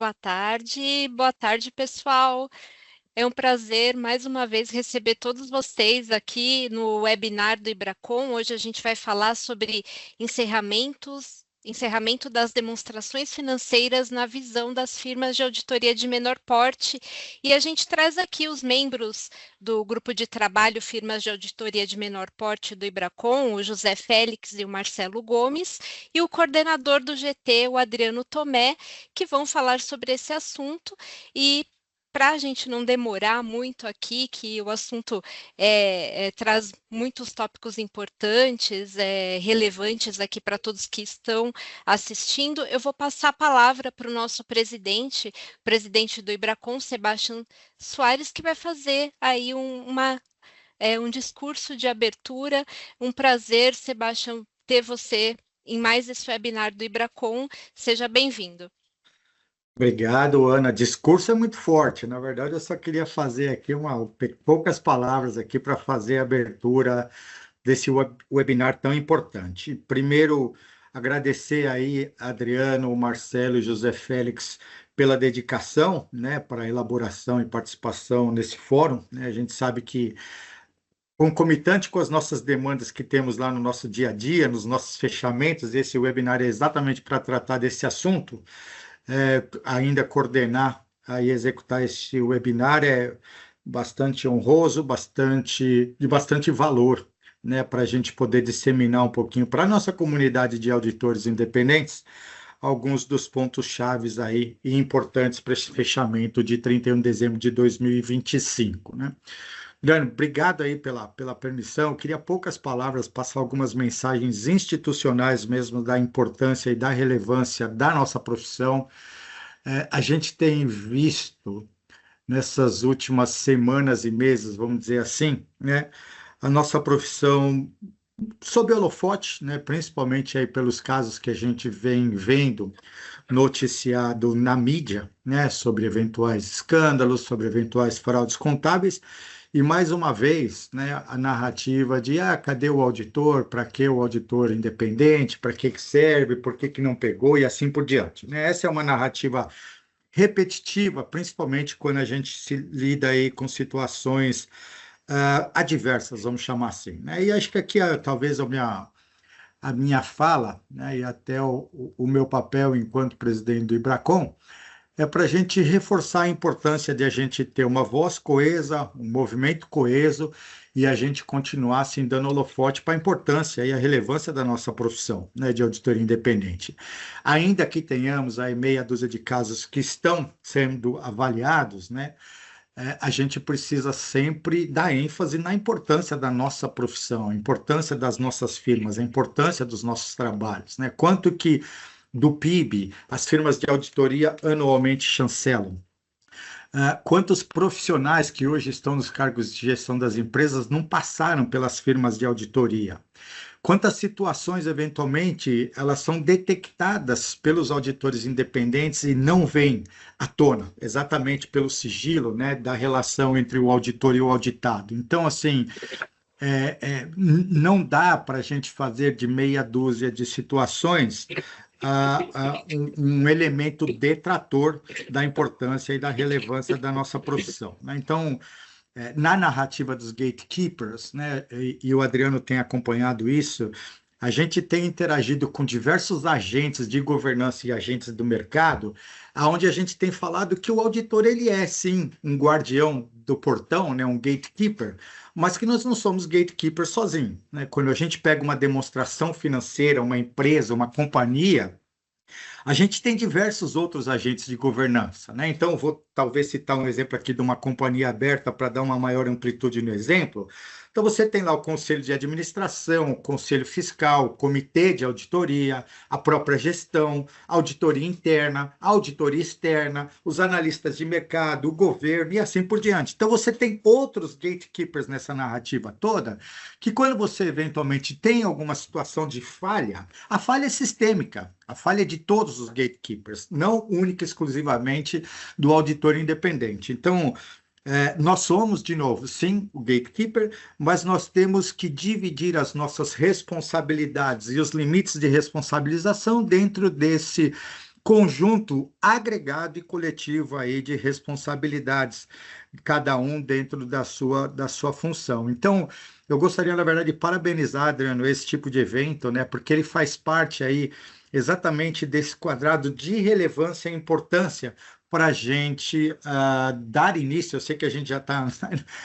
Boa tarde, pessoal. É um prazer mais uma vez receber todos vocês aqui no webinar do Ibracon. Hoje a gente vai falar sobre encerramento das demonstrações financeiras na visão das firmas de auditoria de menor porte. E a gente traz aqui os membros do grupo de trabalho Firmas de Auditoria de Menor Porte do Ibracon, o José Félix e o Marcelo Gomes, e o coordenador do GT, o Adriano Tomé, que vão falar sobre esse assunto. E para a gente não demorar muito aqui, que o assunto traz muitos tópicos importantes, relevantes aqui para todos que estão assistindo, eu vou passar a palavra para o nosso presidente do Ibracon, Sebastião Soares, que vai fazer aí um discurso de abertura. Um prazer, Sebastião, ter você em mais esse webinar do Ibracon. Seja bem-vindo. Obrigado, Ana. Discurso é muito forte. Na verdade, eu só queria fazer aqui poucas palavras aqui para fazer a abertura desse webinar tão importante. Primeiro, agradecer aí Adriano, o Marcelo e José Félix pela dedicação, né, para a elaboração e participação nesse fórum, né? A gente sabe que concomitante com as nossas demandas que temos lá no nosso dia a dia, nos nossos fechamentos, esse webinar é exatamente para tratar desse assunto. Ainda coordenar e executar esse webinar é bastante honroso, de bastante valor, né, para a gente poder disseminar um pouquinho para a nossa comunidade de auditores independentes alguns dos pontos chaves aí e importantes para esse fechamento de 31 de dezembro de 2025, né? Leandro, obrigado aí pela permissão. Eu queria poucas palavras, passar algumas mensagens institucionais mesmo da importância e da relevância da nossa profissão. A gente tem visto nessas últimas semanas e meses, vamos dizer assim, né, a nossa profissão sob holofote, né, principalmente aí pelos casos que a gente vem vendo noticiado na mídia, né, sobre eventuais escândalos, sobre eventuais fraudes contábeis. E mais uma vez, né, a narrativa de cadê o auditor? Para que o auditor independente? Para que serve? Por que não pegou? E assim por diante, né? Essa é uma narrativa repetitiva, principalmente quando a gente se lida aí com situações adversas, vamos chamar assim, né? E acho que aqui talvez a minha fala, né, e até o meu papel enquanto presidente do Ibracon é para a gente reforçar a importância de a gente ter uma voz coesa, um movimento coeso e a gente continuar assim dando holofote para a importância e a relevância da nossa profissão, né, de auditoria independente. Ainda que tenhamos aí meia dúzia de casos que estão sendo avaliados, né, a gente precisa sempre dar ênfase na importância da nossa profissão, a importância das nossas firmas, a importância dos nossos trabalhos, né? Quanto que do PIB as firmas de auditoria anualmente chancelam. Quantos profissionais que hoje estão nos cargos de gestão das empresas não passaram pelas firmas de auditoria? Quantas situações, eventualmente, elas são detectadas pelos auditores independentes e não vêm à tona, exatamente pelo sigilo, né, da relação entre o auditor e o auditado. Então, assim, não dá para a gente fazer de meia dúzia de situações um elemento detrator da importância e da relevância da nossa profissão, né? Então, na narrativa dos gatekeepers, né, e o Adriano tem acompanhado isso, a gente tem interagido com diversos agentes de governança e agentes do mercado, aonde a gente tem falado que o auditor ele é sim um guardião do portão, né, um gatekeeper, mas que nós não somos gatekeepers sozinhos, né? Quando a gente pega uma demonstração financeira, uma empresa, uma companhia, a gente tem diversos outros agentes de governança, né? Então, vou talvez citar um exemplo aqui de uma companhia aberta para dar uma maior amplitude no exemplo. Então, você tem lá o Conselho de Administração, o Conselho Fiscal, o Comitê de Auditoria, a própria gestão, a auditoria interna, a auditoria externa, os analistas de mercado, o governo e assim por diante. Então, você tem outros gatekeepers nessa narrativa toda, que quando você eventualmente tem alguma situação de falha, a falha é sistêmica, a falha é de todos os gatekeepers, não única e exclusivamente do auditor independente. Então, nós somos, de novo, sim, o gatekeeper, mas nós temos que dividir as nossas responsabilidades e os limites de responsabilização dentro desse conjunto agregado e coletivo aí de responsabilidades, cada um dentro da sua função. Então, eu gostaria, na verdade, de parabenizar, Adriano, esse tipo de evento, né? Porque ele faz parte aí exatamente desse quadrado de relevância e importância para a gente dar início. Eu sei que a gente já está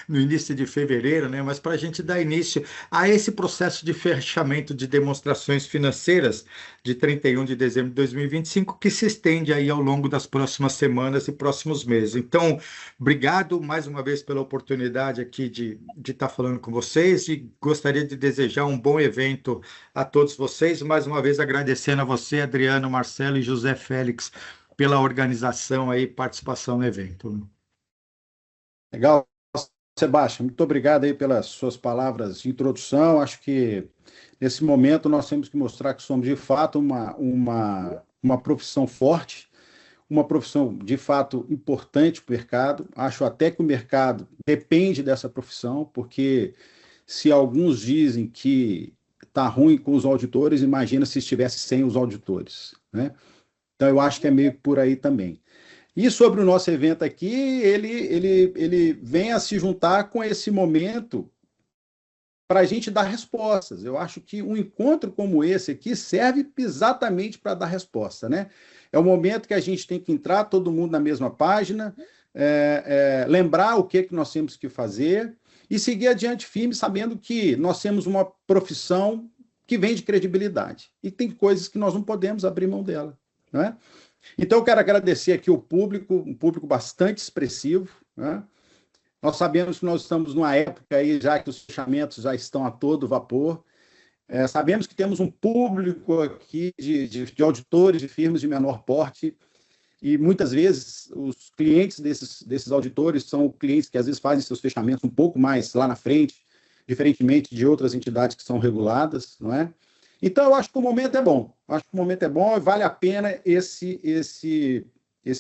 no início de fevereiro, né? Mas para a gente dar início a esse processo de fechamento de demonstrações financeiras de 31 de dezembro de 2025, que se estende aí ao longo das próximas semanas e próximos meses. Então, obrigado mais uma vez pela oportunidade aqui de estar falando com vocês e gostaria de desejar um bom evento a todos vocês. Mais uma vez agradecendo a você, Adriano, Marcelo e José Félix, pela organização aí, participação no evento. Legal, Sebastião, muito obrigado aí pelas suas palavras de introdução. Acho que nesse momento nós temos que mostrar que somos de fato uma profissão forte, uma profissão de fato importante para o mercado. Acho até que o mercado depende dessa profissão, porque se alguns dizem que está ruim com os auditores, imagina se estivesse sem os auditores, né? Então eu acho que é meio por aí também. E sobre o nosso evento aqui, ele vem a se juntar com esse momento para a gente dar respostas. Eu acho que um encontro como esse aqui serve exatamente para dar resposta, né? É o momento que a gente tem que entrar todo mundo na mesma página, lembrar o que nós temos que fazer e seguir adiante firme, sabendo que nós temos uma profissão que vem de credibilidade. E tem coisas que nós não podemos abrir mão dela, não é? Então, eu quero agradecer aqui o público, um público bastante expressivo, né? Nós sabemos que nós estamos numa época aí, já que os fechamentos já estão a todo vapor. Sabemos que temos um público aqui de auditores de firmas de menor porte, e muitas vezes os clientes desses auditores são clientes que às vezes fazem seus fechamentos um pouco mais lá na frente, diferentemente de outras entidades que são reguladas, não é? Então, eu acho que o momento é bom. Acho que o momento é bom e vale a pena esse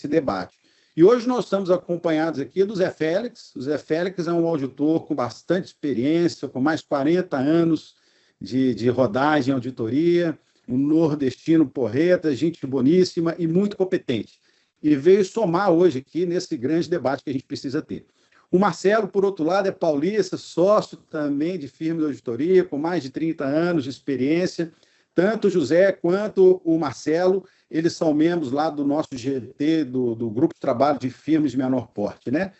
debate. E hoje nós estamos acompanhados aqui do Zé Félix. O Zé Félix é um auditor com bastante experiência, com mais de 40 anos de rodagem, auditoria, um nordestino porreta, gente boníssima e muito competente. E veio somar hoje aqui nesse grande debate que a gente precisa ter. O Marcelo, por outro lado, é paulista, sócio também de firma de auditoria, com mais de 30 anos de experiência. Tanto o José quanto o Marcelo, eles são membros lá do nosso GT, do Grupo de Trabalho de Firmas de Menor Porte, né?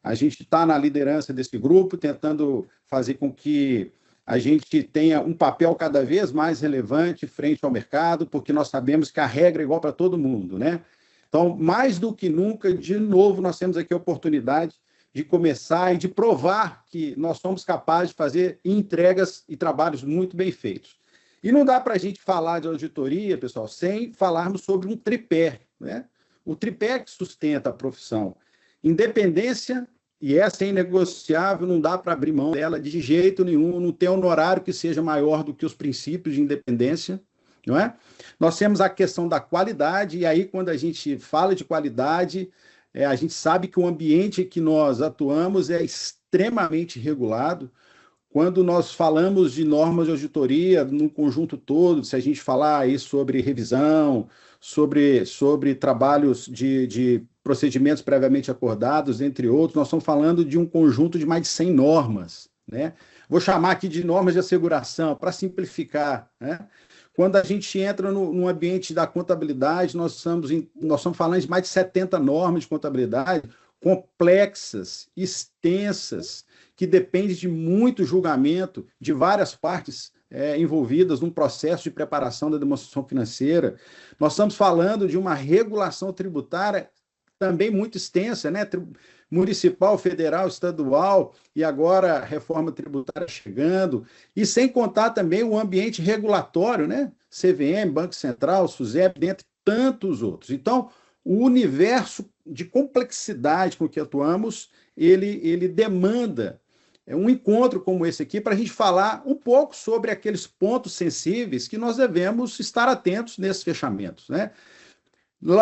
A gente está na liderança desse grupo, tentando fazer com que a gente tenha um papel cada vez mais relevante frente ao mercado, porque nós sabemos que a regra é igual para todo mundo, né? Então, mais do que nunca, de novo, nós temos aqui a oportunidade de começar e de provar que nós somos capazes de fazer entregas e trabalhos muito bem feitos. E não dá para a gente falar de auditoria, pessoal, sem falarmos sobre um tripé, né? O tripé que sustenta a profissão. Independência, e essa é inegociável, não dá para abrir mão dela de jeito nenhum, não tem honorário que seja maior do que os princípios de independência, não é? Nós temos a questão da qualidade, e aí quando a gente fala de qualidade, a gente sabe que o ambiente que nós atuamos é extremamente regulado. Quando nós falamos de normas de auditoria no conjunto todo, se a gente falar aí sobre revisão, sobre trabalhos de procedimentos previamente acordados, entre outros, nós estamos falando de um conjunto de mais de 100 normas, né? Vou chamar aqui de normas de asseguração, para simplificar, né? Quando a gente entra no ambiente da contabilidade, nós estamos falando de mais de 70 normas de contabilidade, complexas, extensas, que dependem de muito julgamento de várias partes envolvidas num processo de preparação da demonstração financeira. Nós estamos falando de uma regulação tributária também muito extensa, né? Municipal, federal, estadual, e agora a reforma tributária chegando, e sem contar também o ambiente regulatório, né? CVM, Banco Central, SUSEP, dentre tantos outros. Então, o universo de complexidade com que atuamos, ele demanda um encontro como esse aqui para a gente falar um pouco sobre aqueles pontos sensíveis que nós devemos estar atentos nesses fechamentos, né?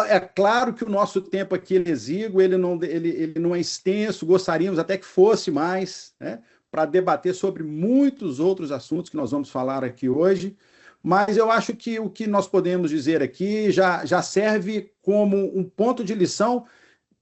É claro que o nosso tempo aqui é exíguo, ele não é extenso, gostaríamos até que fosse mais, né, para debater sobre muitos outros assuntos que nós vamos falar aqui hoje, mas eu acho que o que nós podemos dizer aqui já serve como um ponto de lição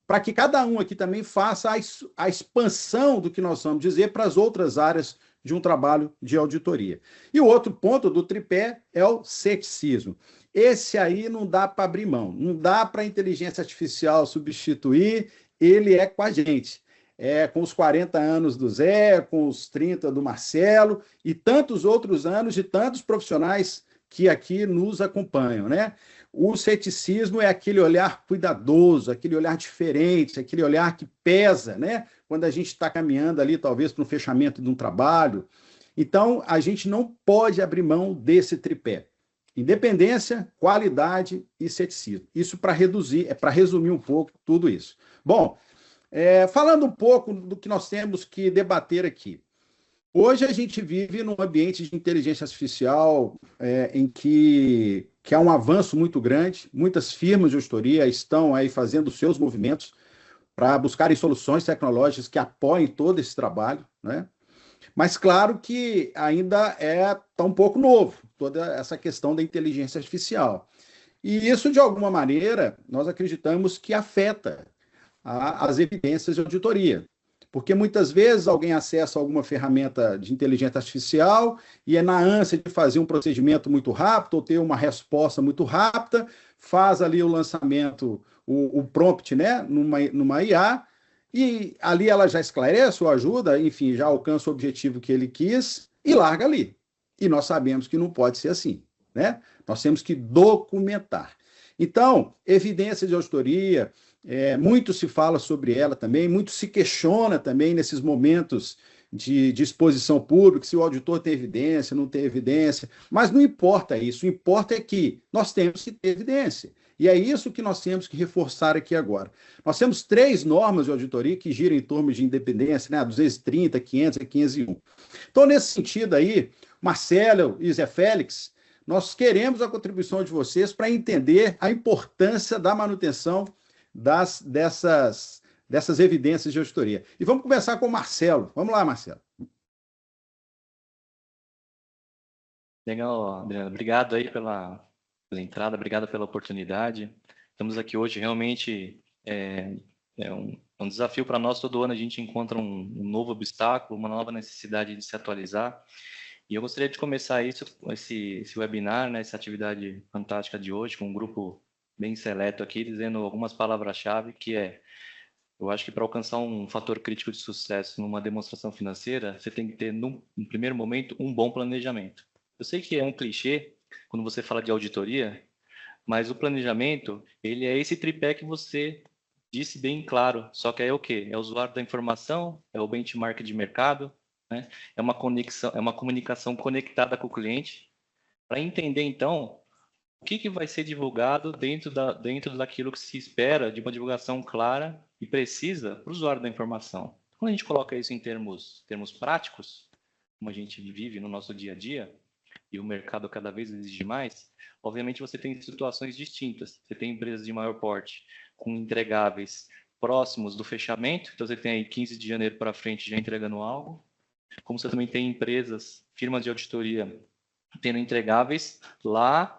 para que cada um aqui também faça a expansão do que nós vamos dizer para as outras áreas de um trabalho de auditoria. E o outro ponto do tripé é o ceticismo. Esse aí não dá para abrir mão, não dá para a inteligência artificial substituir, ele é com a gente. É com os 40 anos do Zé, com os 30 do Marcelo e tantos outros anos de tantos profissionais que aqui nos acompanham, né? O ceticismo é aquele olhar cuidadoso, aquele olhar diferente, aquele olhar que pesa, né? Quando a gente está caminhando ali, talvez, para um fechamento de um trabalho. Então, a gente não pode abrir mão desse tripé. Independência, qualidade e ceticismo. Isso para resumir um pouco tudo isso. Bom, falando um pouco do que nós temos que debater aqui. Hoje a gente vive num ambiente de inteligência artificial em que há um avanço muito grande. Muitas firmas de auditoria estão aí fazendo seus movimentos para buscarem soluções tecnológicas que apoiem todo esse trabalho, né? Mas claro que ainda tá um pouco novo toda essa questão da inteligência artificial. E isso, de alguma maneira, nós acreditamos que afeta as evidências de auditoria. Porque muitas vezes alguém acessa alguma ferramenta de inteligência artificial e é na ânsia de fazer um procedimento muito rápido ou ter uma resposta muito rápida, faz ali o lançamento, o prompt, né, numa IA, e ali ela já esclarece ou ajuda, enfim, já alcança o objetivo que ele quis e larga ali. E nós sabemos que não pode ser assim, né? Nós temos que documentar. Então, evidência de auditoria, muito se fala sobre ela também, muito se questiona também nesses momentos de exposição pública, se o auditor tem evidência, não tem evidência, mas não importa isso, o que importa é que nós temos que ter evidência. E é isso que nós temos que reforçar aqui agora. Nós temos 3 normas de auditoria que giram em torno de independência, né? A 230, 500 e 501. Então, nesse sentido aí, Marcelo e Zé Félix, nós queremos a contribuição de vocês para entender a importância da manutenção dessas evidências de auditoria. E vamos começar com o Marcelo. Vamos lá, Marcelo. Legal, Adriano. Obrigado aí pela entrada, obrigado pela oportunidade. Estamos aqui hoje, realmente é um desafio para nós. Todo ano a gente encontra um novo obstáculo, uma nova necessidade de se atualizar. E eu gostaria de começar esse webinar, né, essa atividade fantástica de hoje, com um grupo bem seleto aqui, dizendo algumas palavras-chave, eu acho que para alcançar um fator crítico de sucesso numa demonstração financeira, você tem que ter, no primeiro momento, um bom planejamento. Eu sei que é um clichê quando você fala de auditoria, mas o planejamento, ele é esse tripé que você disse bem claro, só que é o quê? É o usuário da informação, é o benchmark de mercado, né? É uma comunicação conectada com o cliente, para entender, então, o que vai ser divulgado dentro daquilo que se espera de uma divulgação clara e precisa para o usuário da informação. Quando a gente coloca isso em termos práticos, como a gente vive no nosso dia a dia, e o mercado cada vez exige mais, obviamente você tem situações distintas. Você tem empresas de maior porte, com entregáveis próximos do fechamento, então você tem aí 15 de janeiro para frente já entregando algo, como você também tem empresas, firmas de auditoria, tendo entregáveis lá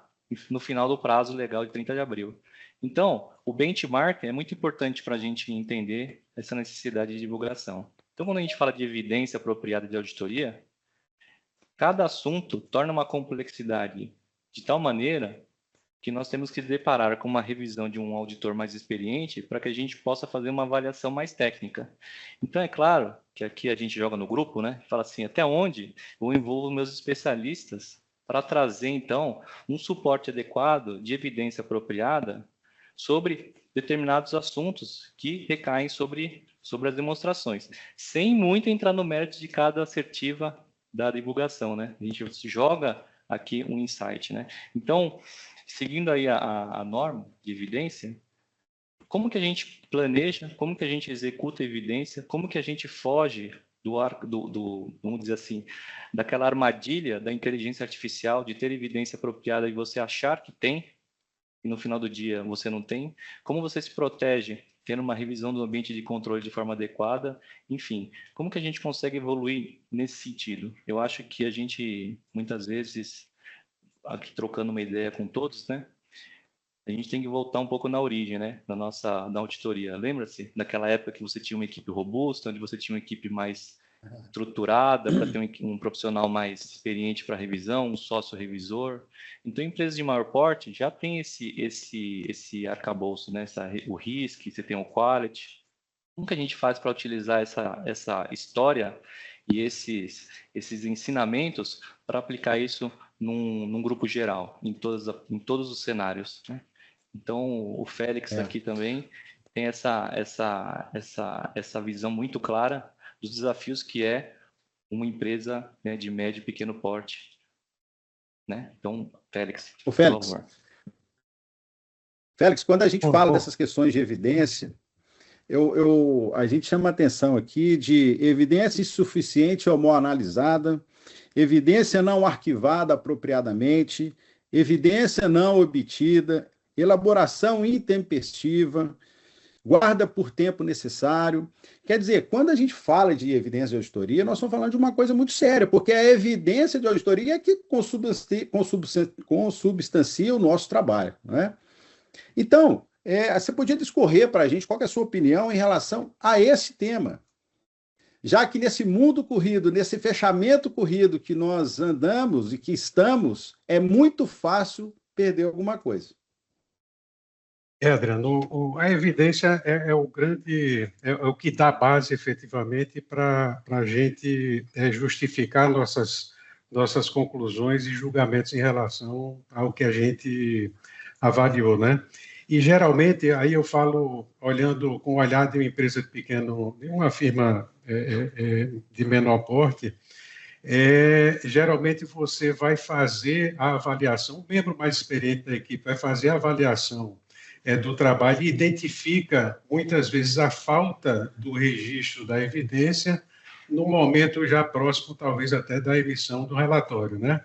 no final do prazo legal de 30 de abril. Então, o benchmark é muito importante para a gente entender essa necessidade de divulgação. Então, quando a gente fala de evidência apropriada de auditoria, cada assunto torna uma complexidade de tal maneira que nós temos que deparar com uma revisão de um auditor mais experiente para que a gente possa fazer uma avaliação mais técnica. Então, é claro que aqui a gente joga no grupo, né? Fala assim, até onde eu envolvo meus especialistas para trazer, então, um suporte adequado de evidência apropriada sobre determinados assuntos que recaem sobre as demonstrações, sem muito entrar no mérito de cada assertiva da divulgação, né? A gente joga aqui um insight, né? Então, seguindo aí a norma de evidência, como que a gente planeja, como que a gente executa a evidência, como que a gente foge vamos dizer assim, daquela armadilha da inteligência artificial de ter evidência apropriada e você achar que tem e no final do dia você não tem, como você se protege tendo uma revisão do ambiente de controle de forma adequada, enfim, como que a gente consegue evoluir nesse sentido? Eu acho que a gente, muitas vezes, aqui trocando uma ideia com todos, né? A gente tem que voltar um pouco na origem, né? Da auditoria. Lembra-se daquela época que você tinha uma equipe robusta, onde você tinha uma equipe mais estruturada para ter um profissional mais experiente para revisão, um sócio revisor. Então, empresas de maior porte já tem esse arcabouço, né? O RISC, você tem o Quality. Como que a gente faz para utilizar essa história e esses ensinamentos para aplicar isso num grupo geral, em todos os cenários, né? Então, o Félix aqui também tem essa visão muito clara dos desafios que é uma empresa, né, de médio e pequeno porte, né? Então, Félix, Ô, Félix, por favor. Félix, quando a gente fala dessas questões de evidência, a gente chama a atenção aqui de evidência insuficiente ou mal analisada, evidência não arquivada apropriadamente, evidência não obtida, elaboração intempestiva, guarda por tempo necessário. Quer dizer, quando a gente fala de evidência de auditoria, nós estamos falando de uma coisa muito séria, porque a evidência de auditoria é que consubstancia o nosso trabalho, né? Então, você podia discorrer para a gente qual é a sua opinião em relação a esse tema, já que nesse mundo corrido, nesse fechamento corrido que nós andamos e que estamos, é muito fácil perder alguma coisa. Adriano, a evidência é o grande, é o que dá base efetivamente para a gente justificar nossas conclusões e julgamentos em relação ao que a gente avaliou, né? E geralmente, aí eu falo olhando com o olhar de uma empresa pequena, de uma firma de menor porte, geralmente você vai fazer a avaliação, o membro mais experiente da equipe vai fazer a avaliação do trabalho e identifica, muitas vezes, a falta do registro da evidência no momento já próximo, talvez até da emissão do relatório, né?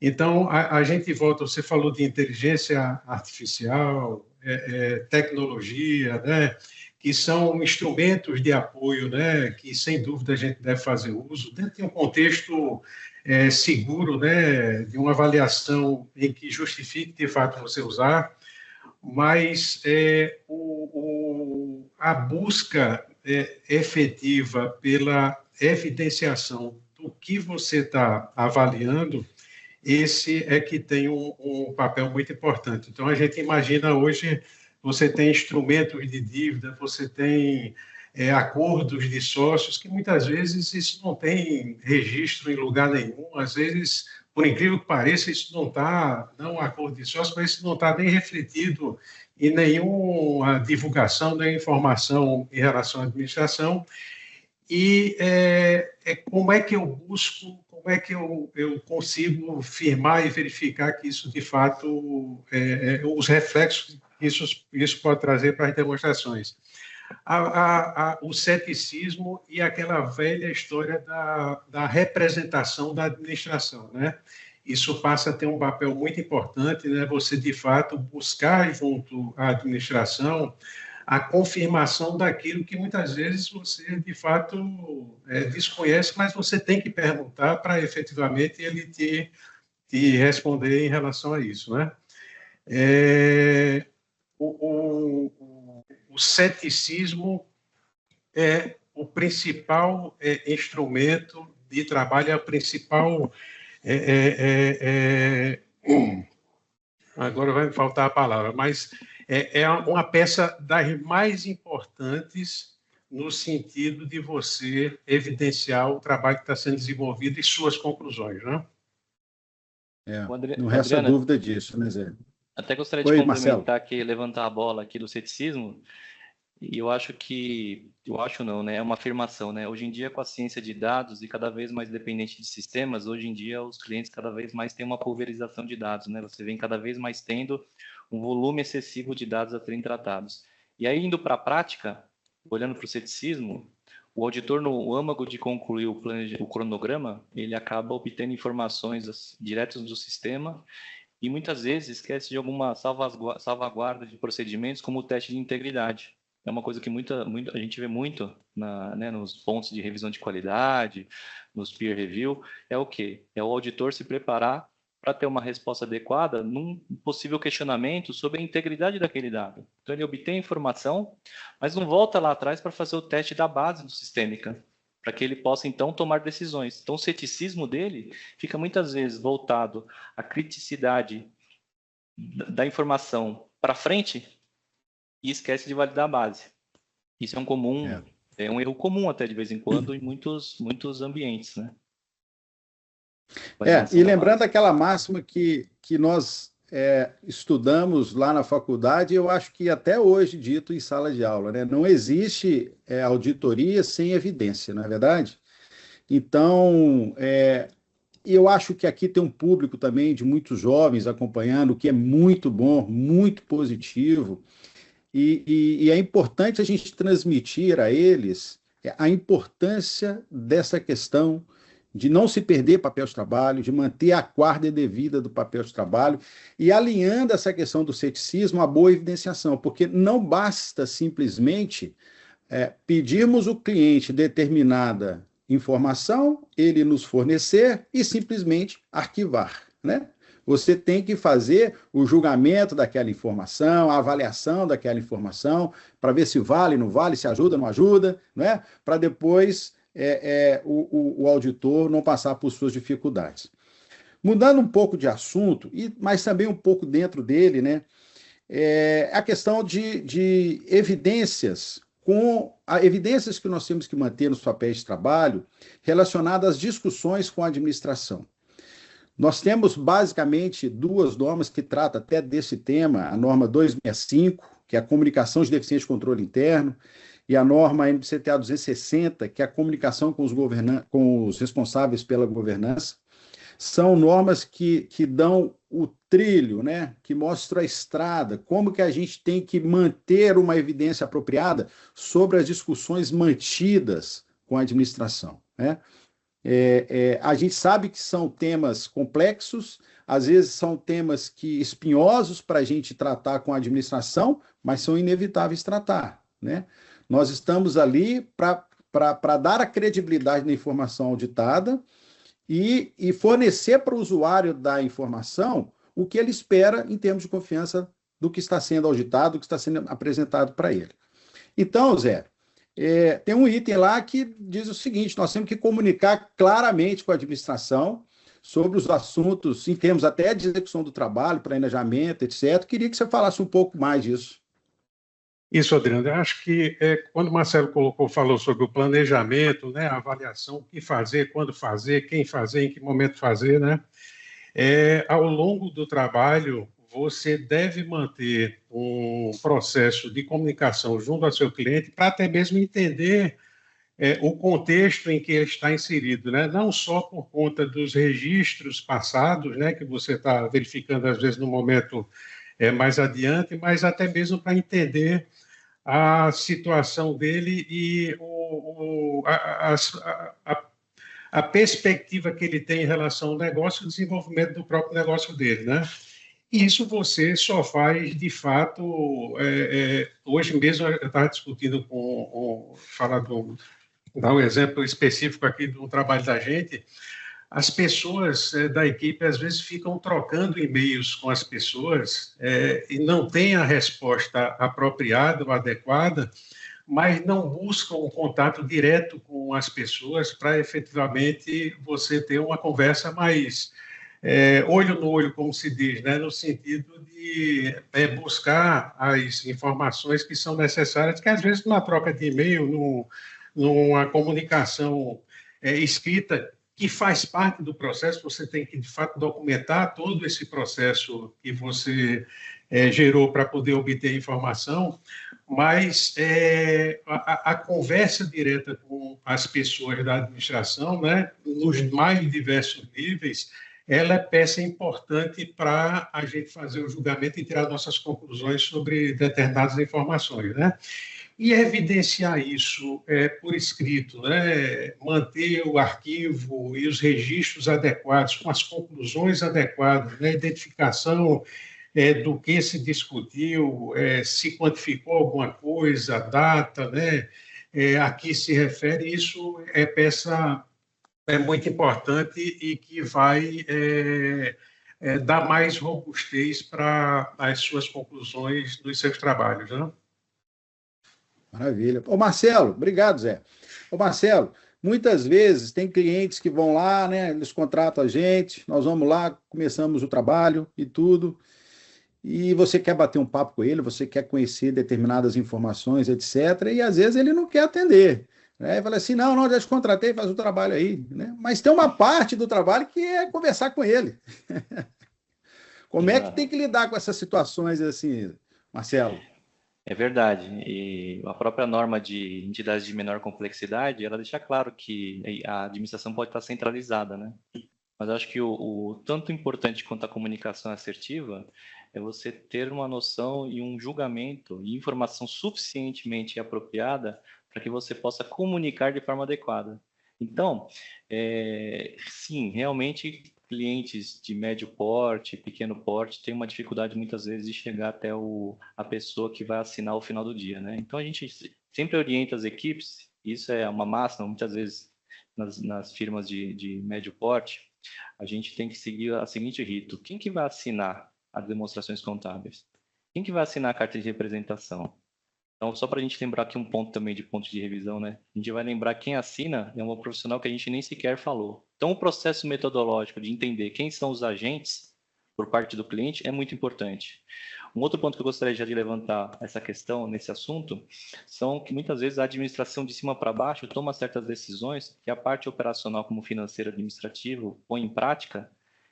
Então, a gente volta, você falou de inteligência artificial, tecnologia, né? Que são instrumentos de apoio, né? Que, sem dúvida, a gente deve fazer uso, dentro de um contexto seguro, né? De uma avaliação em que justifique, de fato, você usar, mas a busca efetiva pela evidenciação do que você está avaliando, esse é que tem um papel muito importante. Então, a gente imagina hoje, você tem instrumentos de dívida, você tem acordos de sócios, que muitas vezes isso não tem registro em lugar nenhum, às vezes, por incrível que pareça, isso não está, não acordo de sócios, mas isso não está nem refletido em nenhuma divulgação, nem informação em relação à administração. E como é que eu busco, como é que eu consigo firmar e verificar que isso, de fato, os reflexos que isso pode trazer para as demonstrações? O ceticismo e aquela velha história da representação da administração, né? Isso passa a ter um papel muito importante, né? Você, de fato, buscar junto à administração a confirmação daquilo que muitas vezes você, de fato, desconhece, mas você tem que perguntar para, efetivamente, ele te responder em relação a isso, né? O ceticismo é o principal instrumento de trabalho, é o principal... agora vai me faltar a palavra, mas é uma peça das mais importantes no sentido de você evidenciar o trabalho que está sendo desenvolvido e suas conclusões, né? Não resta dúvida disso, né, Zé? Até gostaria de complementar aqui, levantar a bola aqui do ceticismo, e eu acho não, né? É uma afirmação, né? Hoje em dia, com a ciência de dados e cada vez mais dependente de sistemas, hoje em dia os clientes cada vez mais têm uma pulverização de dados, né? Você vem cada vez mais tendo um volume excessivo de dados a serem tratados. E aí, indo para a prática, olhando para o ceticismo, o auditor, no âmago de concluir o cronograma, ele acaba obtendo informações diretas do sistema e muitas vezes esquece de alguma salvaguarda de procedimentos, como o teste de integridade. É uma coisa que a gente vê muito nos pontos de revisão de qualidade, nos peer review, é o quê? É o auditor se preparar para ter uma resposta adequada num possível questionamento sobre a integridade daquele dado. Então, ele obtém a informação, mas não volta lá atrás para fazer o teste da base do Sistêmica, para que ele possa, então, tomar decisões. Então, o ceticismo dele fica muitas vezes voltado à criticidade da informação para frente e esquece de validar a base. Isso é um erro comum até de vez em quando em muitos ambientes, né? E lembrando aquela máxima que nós estudamos lá na faculdade, eu acho que até hoje dito em sala de aula, né? Não existe auditoria sem evidência, não é verdade? Então, eu acho que aqui tem um público também de muitos jovens acompanhando, o que é muito bom, muito positivo, e é importante a gente transmitir a eles a importância dessa questão de não se perder papel de trabalho, de manter a guarda devida do papel de trabalho, e alinhando essa questão do ceticismo à boa evidenciação, porque não basta simplesmente pedirmos ao cliente determinada informação, ele nos fornecer e simplesmente arquivar, né? Você tem que fazer o julgamento daquela informação, a avaliação daquela informação, para ver se vale, não vale, se ajuda, não ajuda, né? Para depois o auditor não passar por suas dificuldades. Mudando um pouco de assunto, mas também um pouco dentro dele, né? A questão de evidências, evidências que nós temos que manter nos papéis de trabalho relacionadas às discussões com a administração. Nós temos basicamente duas normas que tratam até desse tema, a norma 265, que é a comunicação de deficiente de controle interno, e a norma NBCTA 260, que é a comunicação com os responsáveis pela governança. São normas que dão o trilho, né? Que mostram a estrada, como que a gente tem que manter uma evidência apropriada sobre as discussões mantidas com a administração, né? A gente sabe que são temas complexos, às vezes são temas espinhosos para a gente tratar com a administração, mas são inevitáveis tratar, né? Nós estamos ali para dar a credibilidade na informação auditada e fornecer para o usuário da informação o que ele espera em termos de confiança do que está sendo auditado, do que está sendo apresentado para ele. Então, Zé, tem um item lá que diz o seguinte: nós temos que comunicar claramente com a administração sobre os assuntos, em termos até de execução do trabalho, planejamento, etc. Queria que você falasse um pouco mais disso. Isso, Adriano. Eu acho que quando o Marcelo falou sobre o planejamento, né, a avaliação, o que fazer, quando fazer, quem fazer, em que momento fazer, né? Ao longo do trabalho, você deve manter um processo de comunicação junto ao seu cliente para até mesmo entender o contexto em que ele está inserido, né? Não só por conta dos registros passados, né, que você está verificando às vezes no momento mais adiante, mas até mesmo para entender a situação dele e a perspectiva que ele tem em relação ao negócio e ao desenvolvimento do próprio negócio dele, né? E isso você só faz, de fato, hoje mesmo eu estava discutindo dar um exemplo específico aqui do trabalho da gente. As pessoas da equipe, às vezes, ficam trocando e-mails com as pessoas e não têm a resposta apropriada ou adequada, mas não buscam um contato direto com as pessoas para, efetivamente, você ter uma conversa mais olho no olho, como se diz, né? No sentido de buscar as informações que são necessárias, que, às vezes, numa troca de e-mail, numa comunicação escrita, que faz parte do processo, você tem que, de fato, documentar todo esse processo que você gerou para poder obter informação, mas a conversa direta com as pessoas da administração, né, nos mais diversos níveis, ela é peça importante para a gente fazer o julgamento e tirar nossas conclusões sobre determinadas informações, né? E evidenciar isso por escrito, né? Manter o arquivo e os registros adequados, com as conclusões adequadas, né? Identificação do que se discutiu, se quantificou alguma coisa, data, né? A que se refere, isso peça muito importante e que vai dá mais robustez para as suas conclusões dos seus trabalhos, né? Maravilha. Ô, Marcelo, obrigado, Zé. Ô, Marcelo, muitas vezes tem clientes que vão lá, né? Eles contratam a gente, nós vamos lá, começamos o trabalho e tudo, e você quer bater um papo com ele, você quer conhecer determinadas informações, etc., e às vezes ele não quer atender. Né? Fala assim, não, já te contratei, faz o trabalho aí. Né? Mas tem uma parte do trabalho que é conversar com ele. Como é que tem que lidar com essas situações assim, Marcelo? É verdade. E a própria norma de entidades de menor complexidade, ela deixa claro que a administração pode estar centralizada, né? Mas acho que o tanto importante quanto a comunicação assertiva é você ter uma noção e um julgamento e informação suficientemente apropriada para que você possa comunicar de forma adequada. Então, sim, realmente clientes de médio porte, pequeno porte, têm uma dificuldade muitas vezes de chegar até a pessoa que vai assinar ao final do dia, né? Então, a gente sempre orienta as equipes, isso é uma máxima, muitas vezes nas firmas de médio porte, a gente tem que seguir o seguinte rito: quem que vai assinar as demonstrações contábeis? Quem que vai assinar a carta de representação? Então, só para a gente lembrar aqui um ponto também de ponto de revisão, né? A gente vai lembrar quem assina é um profissional que a gente nem sequer falou. Então, o processo metodológico de entender quem são os agentes por parte do cliente é muito importante. Um outro ponto que eu gostaria já de levantar essa questão nesse assunto são que muitas vezes a administração de cima para baixo toma certas decisões que a parte operacional, como financeiro administrativo, põe em prática,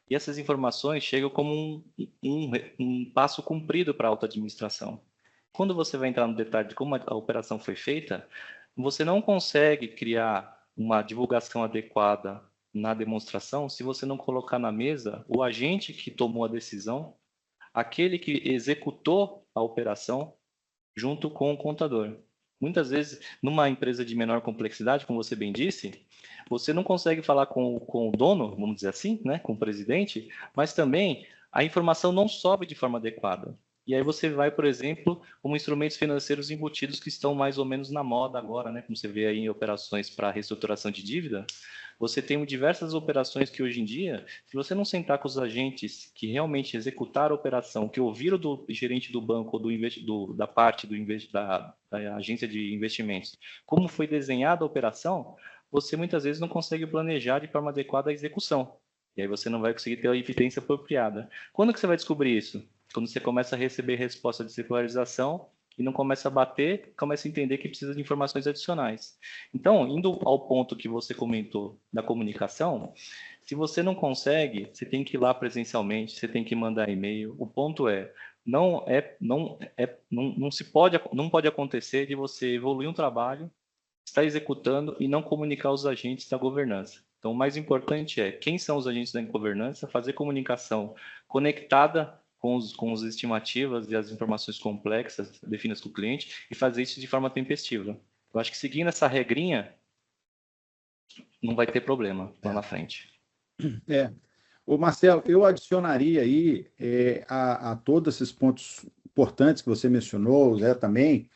e essas informações chegam como um passo cumprido para a alta administração. Quando você vai entrar no detalhe de como a operação foi feita, você não consegue criar uma divulgação adequada na demonstração se você não colocar na mesa o agente que tomou a decisão, aquele que executou a operação, junto com o contador. Muitas vezes, numa empresa de menor complexidade, como você bem disse, você não consegue falar com o dono, vamos dizer assim, né, com o presidente, mas também a informação não sobe de forma adequada. E aí você vai, por exemplo, como instrumentos financeiros embutidos que estão mais ou menos na moda agora, né? Como você vê aí em operações para reestruturação de dívida, você tem diversas operações que hoje em dia, se você não sentar com os agentes que realmente executaram a operação, que ouviram do gerente do banco ou da parte da agência de investimentos, como foi desenhada a operação, você muitas vezes não consegue planejar de forma adequada a execução. E aí você não vai conseguir ter a evidência apropriada. Quando que você vai descobrir isso? Quando você começa a receber resposta de circularização e não começa a bater, começa a entender que precisa de informações adicionais. Então, indo ao ponto que você comentou da comunicação, se você não consegue, você tem que ir lá presencialmente, você tem que mandar e-mail. O ponto não pode acontecer de você evoluir um trabalho, estar executando e não comunicar os agentes da governança. Então, o mais importante é quem são os agentes da governança, fazer comunicação conectada com as estimativas e as informações complexas definidas com o cliente e fazer isso de forma tempestiva. Eu acho que seguindo essa regrinha, não vai ter problema lá na frente. Ô Marcelo, eu adicionaria aí a todos esses pontos importantes que você mencionou, o Zé também,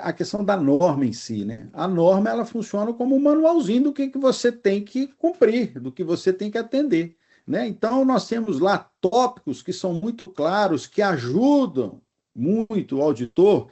a questão da norma em si, né? A norma, ela funciona como um manualzinho do que você tem que cumprir, do que você tem que atender. Né? Então, nós temos lá tópicos que são muito claros, que ajudam muito o auditor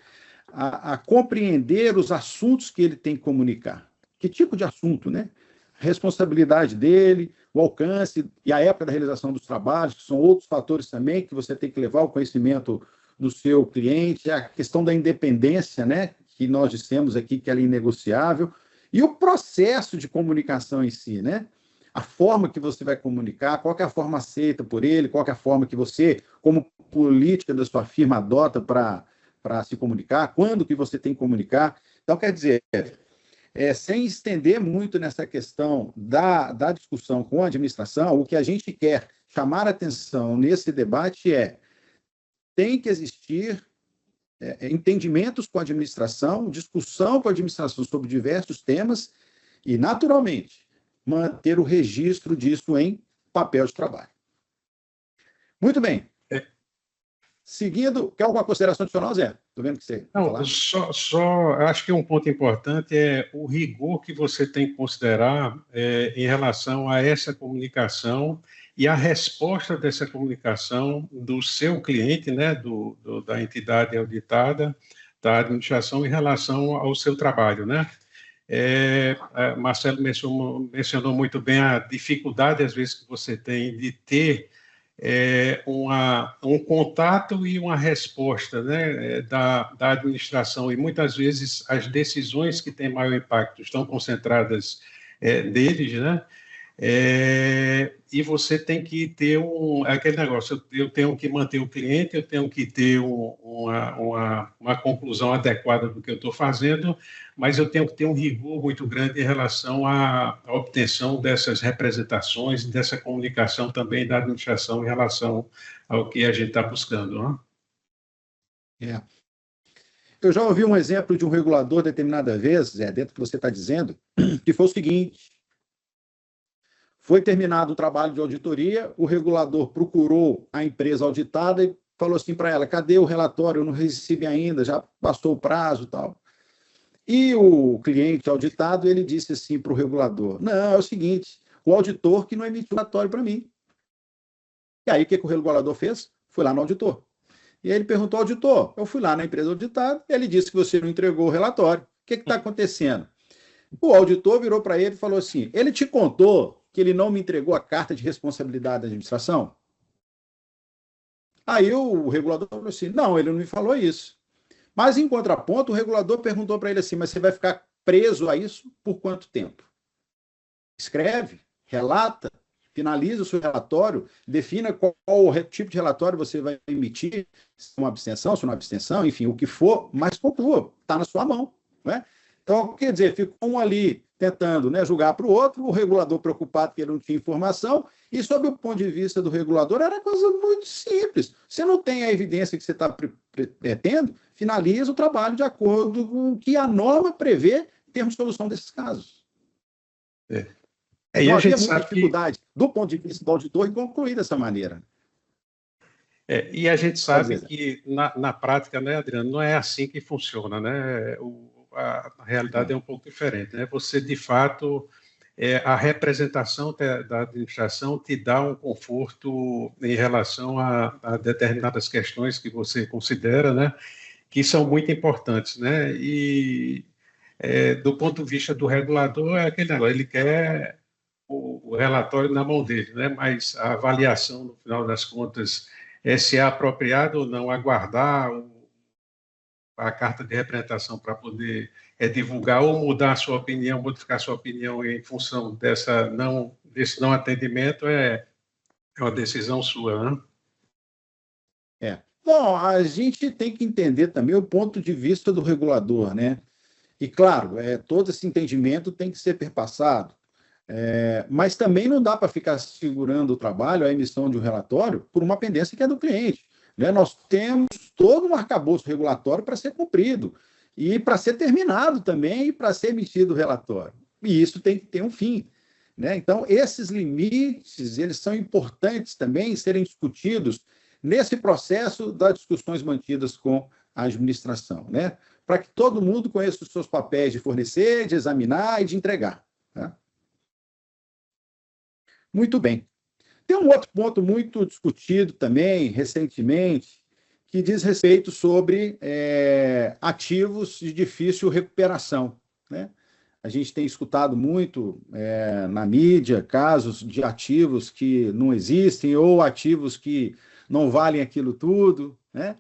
a compreender os assuntos que ele tem que comunicar. Que tipo de assunto, né? Responsabilidade dele, o alcance e a época da realização dos trabalhos, que são outros fatores também que você tem que levar ao conhecimento do seu cliente, a questão da independência, né? Que nós dissemos aqui que ela é inegociável, e o processo de comunicação em si, né? A forma que você vai comunicar, qual que é a forma aceita por ele, qual que é a forma que você, como política da sua firma, adota para se comunicar, quando que você tem que comunicar. Então, quer dizer, sem estender muito nessa questão da discussão com a administração, o que a gente quer chamar a atenção nesse debate tem que existir entendimentos com a administração, discussão com a administração sobre diversos temas e, naturalmente, manter o registro disso em papel de trabalho. Muito bem. Seguindo, quer alguma consideração adicional, Zé? Estou vendo que você... Não, só acho que um ponto importante é o rigor que você tem que considerar em relação a essa comunicação e a resposta dessa comunicação do seu cliente, né, da entidade auditada, da administração em relação ao seu trabalho, né? Marcelo mencionou muito bem a dificuldade, às vezes, que você tem de ter um contato e uma resposta, né, da administração, e muitas vezes as decisões que têm maior impacto estão concentradas neles, né? E você tem que ter aquele negócio, eu tenho que manter o cliente, eu tenho que ter uma conclusão adequada do que eu estou fazendo, mas eu tenho que ter um rigor muito grande em relação à obtenção dessas representações, dessa comunicação também da administração em relação ao que a gente está buscando, não é? Eu já ouvi um exemplo de um regulador determinada vez, dentro do que você está dizendo, que foi o seguinte: foi terminado o trabalho de auditoria, o regulador procurou a empresa auditada e falou assim para ela: cadê o relatório? Eu não recebi ainda, já passou o prazo e tal. E o cliente auditado, ele disse assim para o regulador: não, é o seguinte, o auditor que não emitiu o relatório para mim. E aí, o que o regulador fez? Foi lá no auditor. E aí ele perguntou ao auditor: eu fui lá na empresa auditada, ele disse que você não entregou o relatório. O que está acontecendo? O auditor virou para ele e falou assim: ele te contou que ele não me entregou a carta de responsabilidade da administração? Aí o regulador falou assim: não, ele não me falou isso. Mas, em contraponto, o regulador perguntou para ele assim: mas você vai ficar preso a isso por quanto tempo? Escreve, relata, finaliza o seu relatório, defina qual tipo de relatório você vai emitir, se é uma abstenção, se não é uma abstenção, enfim, o que for, mas conclua, está na sua mão, não é? Então, quer dizer, ficou um ali tentando, né, julgar para o outro, o regulador preocupado que ele não tinha informação, e sob o ponto de vista do regulador, era coisa muito simples. Você não tem a evidência que você está tendo, finaliza o trabalho de acordo com o que a norma prevê em termos de solução desses casos. E a gente sabe dificuldade, do ponto de vista do auditor, em concluir dessa maneira. E a gente sabe que, na prática, né, Adriano, não é assim que funciona, né? A realidade é um pouco diferente, né? Você, de fato, a representação da administração te dá um conforto em relação a determinadas questões que você considera, né, que são muito importantes, né? E, do ponto de vista do regulador, é aquele negócio, ele quer o relatório na mão dele, né? Mas a avaliação, no final das contas, se é apropriado ou não aguardar a carta de representação para poder divulgar ou mudar a sua opinião, modificar a sua opinião em função desse não atendimento, é uma decisão sua, né? Bom, a gente tem que entender também o ponto de vista do regulador, né? E, claro, todo esse entendimento tem que ser perpassado, mas também não dá para ficar segurando o trabalho, a emissão de um relatório, por uma pendência que é do cliente. Né? Nós temos todo um arcabouço regulatório para ser cumprido e para ser terminado também e para ser emitido o relatório. E isso tem que ter um fim. Né? Então, esses limites, eles são importantes também serem discutidos nesse processo das discussões mantidas com a administração, né? Para que todo mundo conheça os seus papéis de fornecer, de examinar e de entregar. Tá? Muito bem. Tem um outro ponto muito discutido também, recentemente, que diz respeito sobre ativos de difícil recuperação. Né? A gente tem escutado muito na mídia casos de ativos que não existem ou ativos que não valem aquilo tudo. Né?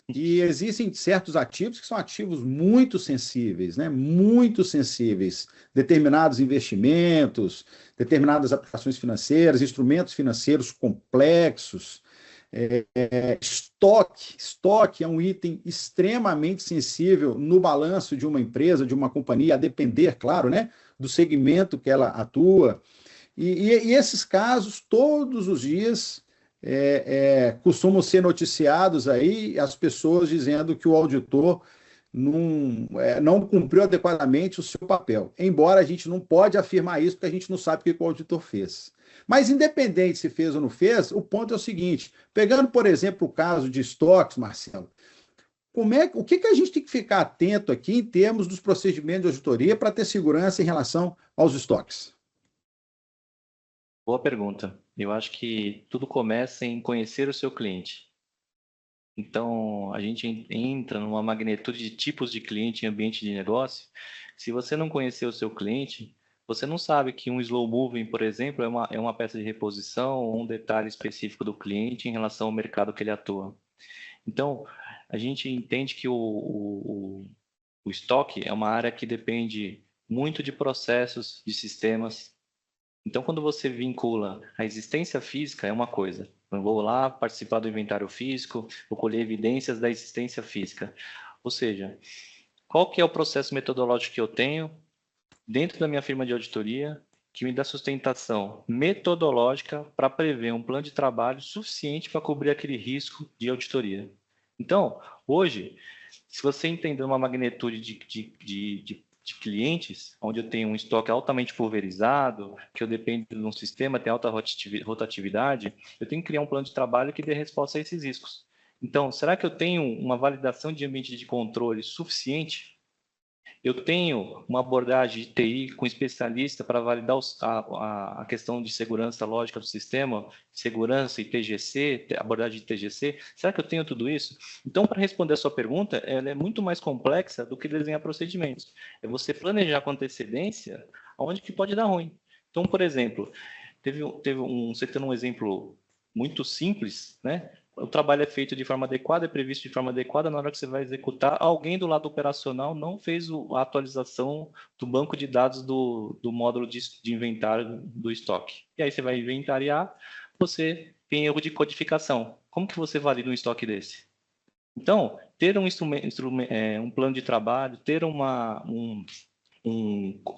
E existem certos ativos que são ativos muito sensíveis, né? Muito sensíveis. Determinados investimentos, determinadas aplicações financeiras, instrumentos financeiros complexos. Estoque é um item extremamente sensível no balanço de uma empresa, de uma companhia, a depender, claro, né, do segmento que ela atua. E esses casos, todos os dias, costumam ser noticiados aí, as pessoas dizendo que o auditor não cumpriu adequadamente o seu papel. Embora a gente não pode afirmar isso, porque a gente não sabe o que o auditor fez. Mas, independente se fez ou não fez, o ponto é o seguinte: pegando, por exemplo, o caso de estoques, Marcelo, o que a gente tem que ficar atento aqui em termos dos procedimentos de auditoria para ter segurança em relação aos estoques? Boa pergunta. eu acho que tudo começa em conhecer o seu cliente. Então, a gente entra numa magnitude de tipos de cliente em ambiente de negócio. Se você não conhecer o seu cliente, você não sabe que um slow moving, por exemplo, é uma peça de reposição ou um detalhe específico do cliente em relação ao mercado que ele atua. Então, a gente entende que o estoque é uma área que depende muito de processos, de sistemas. Então, quando você vincula a existência física, é uma coisa. Eu vou lá participar do inventário físico, vou colher evidências da existência física. Ou seja, qual que é o processo metodológico que eu tenho dentro da minha firma de auditoria que me dá sustentação metodológica para prever um plano de trabalho suficiente para cobrir aquele risco de auditoria. Então, hoje, se você entender uma magnitude de clientes, onde eu tenho um estoque altamente pulverizado, que eu dependo de um sistema, tem alta rotatividade, eu tenho que criar um plano de trabalho que dê resposta a esses riscos. Então, será que eu tenho uma validação de ambiente de controle suficiente? Eu tenho uma abordagem de TI com especialista para validar a questão de segurança lógica do sistema, segurança e TGC, abordagem de TGC. Será que eu tenho tudo isso? Então, para responder a sua pergunta, ela é muito mais complexa do que desenhar procedimentos. É você planejar com antecedência onde que pode dar ruim. Então, por exemplo, você tendo um exemplo muito simples, né? O trabalho é feito de forma adequada, é previsto de forma adequada, na hora que você vai executar, alguém do lado operacional não fez a atualização do banco de dados do módulo de inventário do estoque. E aí você vai inventariar, você tem erro de codificação. Como que você valida um estoque desse? Então, ter um plano de trabalho, ter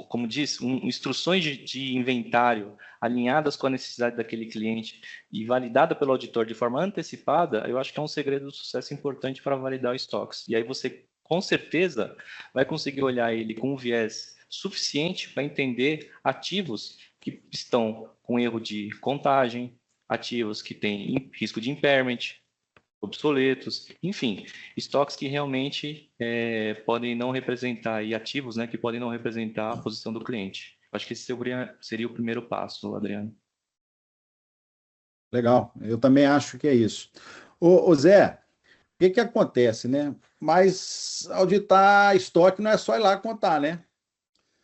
como diz, instruções de inventário alinhadas com a necessidade daquele cliente e validada pelo auditor de forma antecipada, eu acho que é um segredo do sucesso importante para validar os estoques. E aí você, com certeza, vai conseguir olhar ele com um viés suficiente para entender ativos que estão com erro de contagem, ativos que têm risco de impairment, obsoletos, enfim, estoques que realmente podem não representar, e ativos, né, que podem não representar a posição do cliente. Acho que esse seria o primeiro passo, Adriano. Legal, eu também acho que é isso. Ô Zé, o que acontece, né? Mas auditar estoque não é só ir lá contar, né?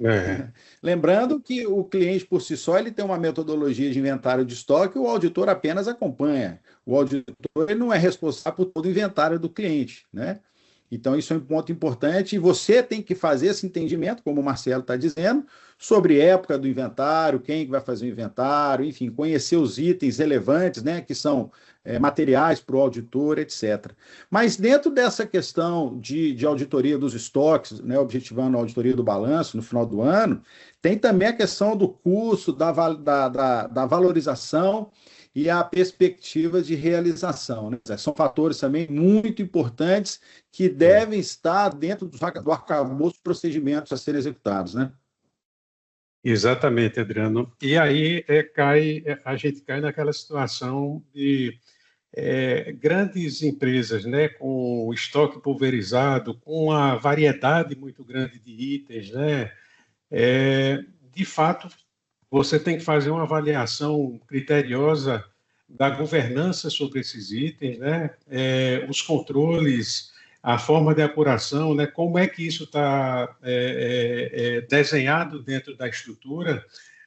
É. Lembrando que o cliente por si só ele tem uma metodologia de inventário de estoque, o auditor apenas acompanha. O auditor ele não é responsável por todo o inventário do cliente, né? Então, isso é um ponto importante e você tem que fazer esse entendimento, como o Marcelo está dizendo, sobre época do inventário, quem vai fazer o inventário, enfim, conhecer os itens relevantes, né, que são materiais para o auditor, etc. Mas dentro dessa questão de auditoria dos estoques, né, objetivando a auditoria do balanço no final do ano, tem também a questão do custo, da valorização e a perspectiva de realização, né? São fatores também muito importantes que devem estar dentro do arcabouço de procedimentos a serem executados, né? Exatamente, Adriano. E aí a gente cai naquela situação de grandes empresas, né, com estoque pulverizado, com uma variedade muito grande de itens, né? De fato, você tem que fazer uma avaliação criteriosa da governança sobre esses itens, né? Os controles, a forma de apuração, né? Como é que isso está desenhado dentro da estrutura,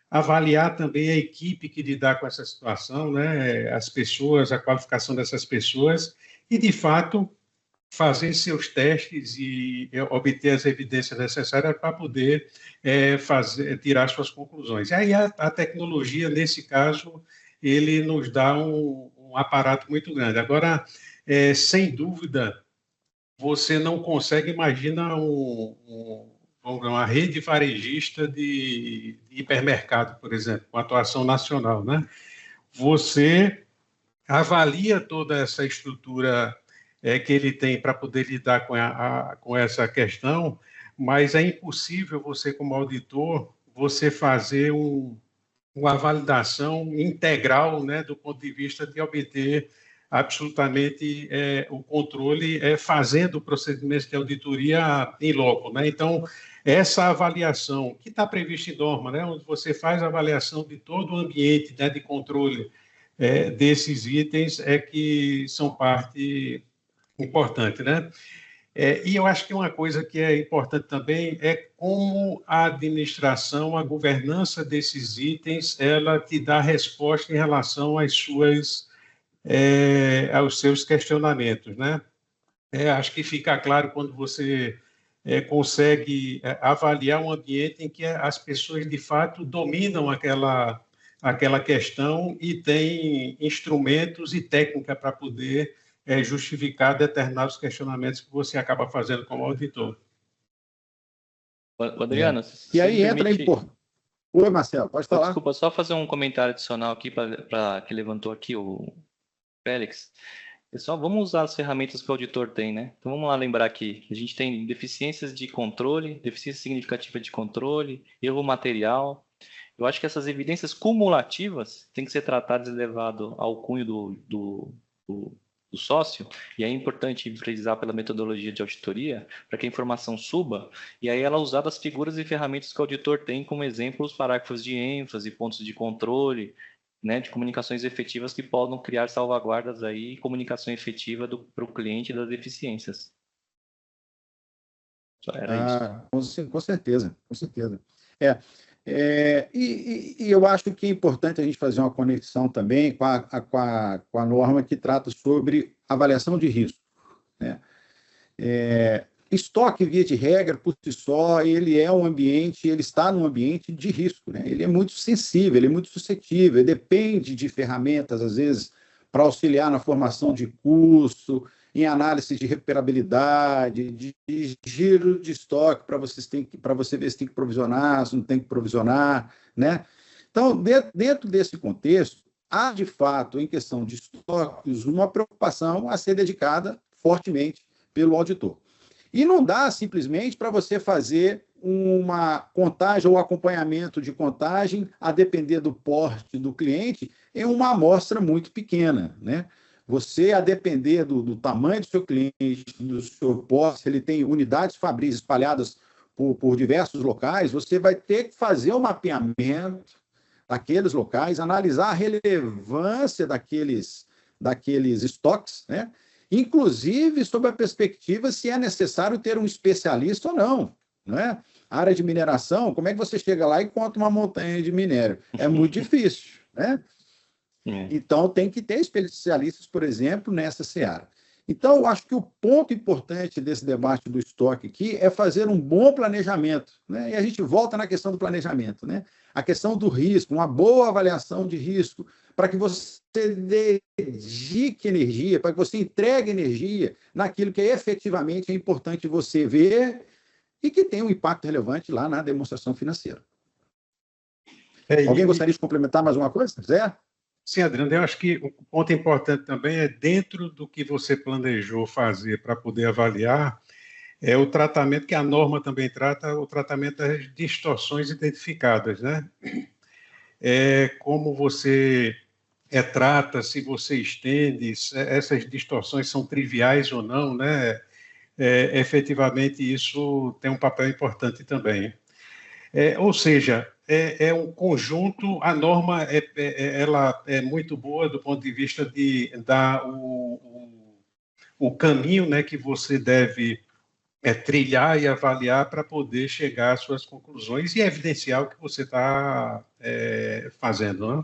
avaliar também a equipe que lidar com essa situação, né? As pessoas, a qualificação dessas pessoas e, de fato, fazer seus testes e obter as evidências necessárias para poder tirar suas conclusões. E aí a tecnologia, nesse caso, ele nos dá um aparato muito grande. Agora, sem dúvida, você não consegue, imagina uma rede varejista de hipermercado, por exemplo, com atuação nacional, né? Você avalia toda essa estrutura que ele tem para poder lidar com essa questão, mas é impossível você, como auditor, você fazer uma validação integral, né, do ponto de vista de obter absolutamente o controle fazendo procedimentos de auditoria em loco, né? Então, essa avaliação que está prevista em norma, né, onde você faz a avaliação de todo o ambiente, né, de controle desses itens, que são parte importante, né? E eu acho que uma coisa que é importante também é como a administração, a governança desses itens, ela te dá resposta em relação aos seus questionamentos, né? Acho que fica claro quando você consegue avaliar um ambiente em que as pessoas, de fato, dominam aquela questão e têm instrumentos e técnica para poder justificar determinados questionamentos que você acaba fazendo como auditor. Adriano, E aí entra permite... Oi, Marcelo, pode falar. Desculpa, só fazer um comentário adicional aqui para que levantou aqui o Félix. Pessoal, vamos usar as ferramentas que o auditor tem, né? Então, vamos lá lembrar aqui. A gente tem deficiências de controle, deficiência significativa de controle, erro material. Eu acho que essas evidências cumulativas têm que ser tratadas e levadas ao cunho do sócio, e é importante frisar pela metodologia de auditoria, para que a informação suba, e aí ela usar as figuras e ferramentas que o auditor tem como exemplo, os parágrafos de ênfase, pontos de controle, né, de comunicações efetivas que podem criar salvaguardas aí, comunicação efetiva para o cliente das deficiências. Só era isso. Com certeza, com certeza. E eu acho que é importante a gente fazer uma conexão também com a norma que trata sobre avaliação de risco, né? Estoque, via de regra, por si só, ele está num ambiente de risco, né? Ele é muito sensível, ele é muito suscetível, depende de ferramentas, às vezes, para auxiliar na formação de custo, em análise de recuperabilidade, de giro de estoque, para você ver se tem que provisionar, se não tem que provisionar, né? Então, dentro desse contexto, há, de fato, em questão de estoques, uma preocupação a ser dedicada fortemente pelo auditor. E não dá simplesmente para você fazer uma contagem ou acompanhamento de contagem, a depender do porte do cliente, em uma amostra muito pequena, né? Você, a depender do tamanho do seu cliente, do seu porte, se ele tem unidades fabris espalhadas por diversos locais, você vai ter que fazer o mapeamento daqueles locais, analisar a relevância daqueles estoques, né? Inclusive sob a perspectiva se é necessário ter um especialista ou não, né? A área de mineração, como é que você chega lá e conta uma montanha de minério? É muito difícil, né? Então, tem que ter especialistas, por exemplo, nessa seara. Então, eu acho que o ponto importante desse debate do estoque aqui é fazer um bom planejamento, né? E a gente volta na questão do planejamento, né? A questão do risco, uma boa avaliação de risco, para que você dedique energia, para que você entregue energia naquilo que efetivamente é importante você ver e que tem um impacto relevante lá na demonstração financeira. Alguém gostaria de complementar mais uma coisa, Zé? Sim, Adriano, eu acho que o ponto importante também é dentro do que você planejou fazer para poder avaliar, o tratamento que a norma também trata, o tratamento das distorções identificadas, né? Como você trata, se você estende, se essas distorções são triviais ou não, né? Efetivamente, isso tem um papel importante também. Ou seja, é um conjunto, a norma ela é muito boa do ponto de vista de dar o caminho, né, que você deve trilhar e avaliar para poder chegar às suas conclusões e evidenciar o que você está fazendo, né?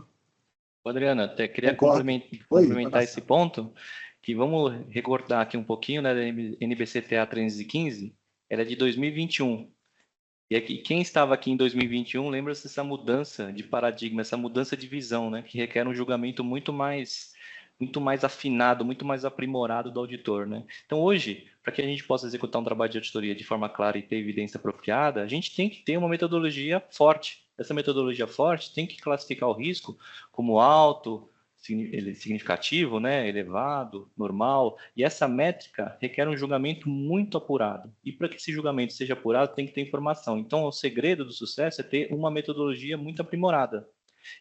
Adriana, até queria complementar esse ponto, que vamos recordar aqui um pouquinho, né, da NBCTA 315, ela é de 2021. E aqui, quem estava aqui em 2021 lembra-se dessa mudança de paradigma, essa mudança de visão, né, que requer um julgamento muito mais afinado, muito mais aprimorado do auditor, né? Então, hoje, para que a gente possa executar um trabalho de auditoria de forma clara e ter evidência apropriada, a gente tem que ter uma metodologia forte. Essa metodologia forte tem que classificar o risco como alto, significativo, né, elevado, normal, e essa métrica requer um julgamento muito apurado. E para que esse julgamento seja apurado, tem que ter informação. Então, o segredo do sucesso é ter uma metodologia muito aprimorada.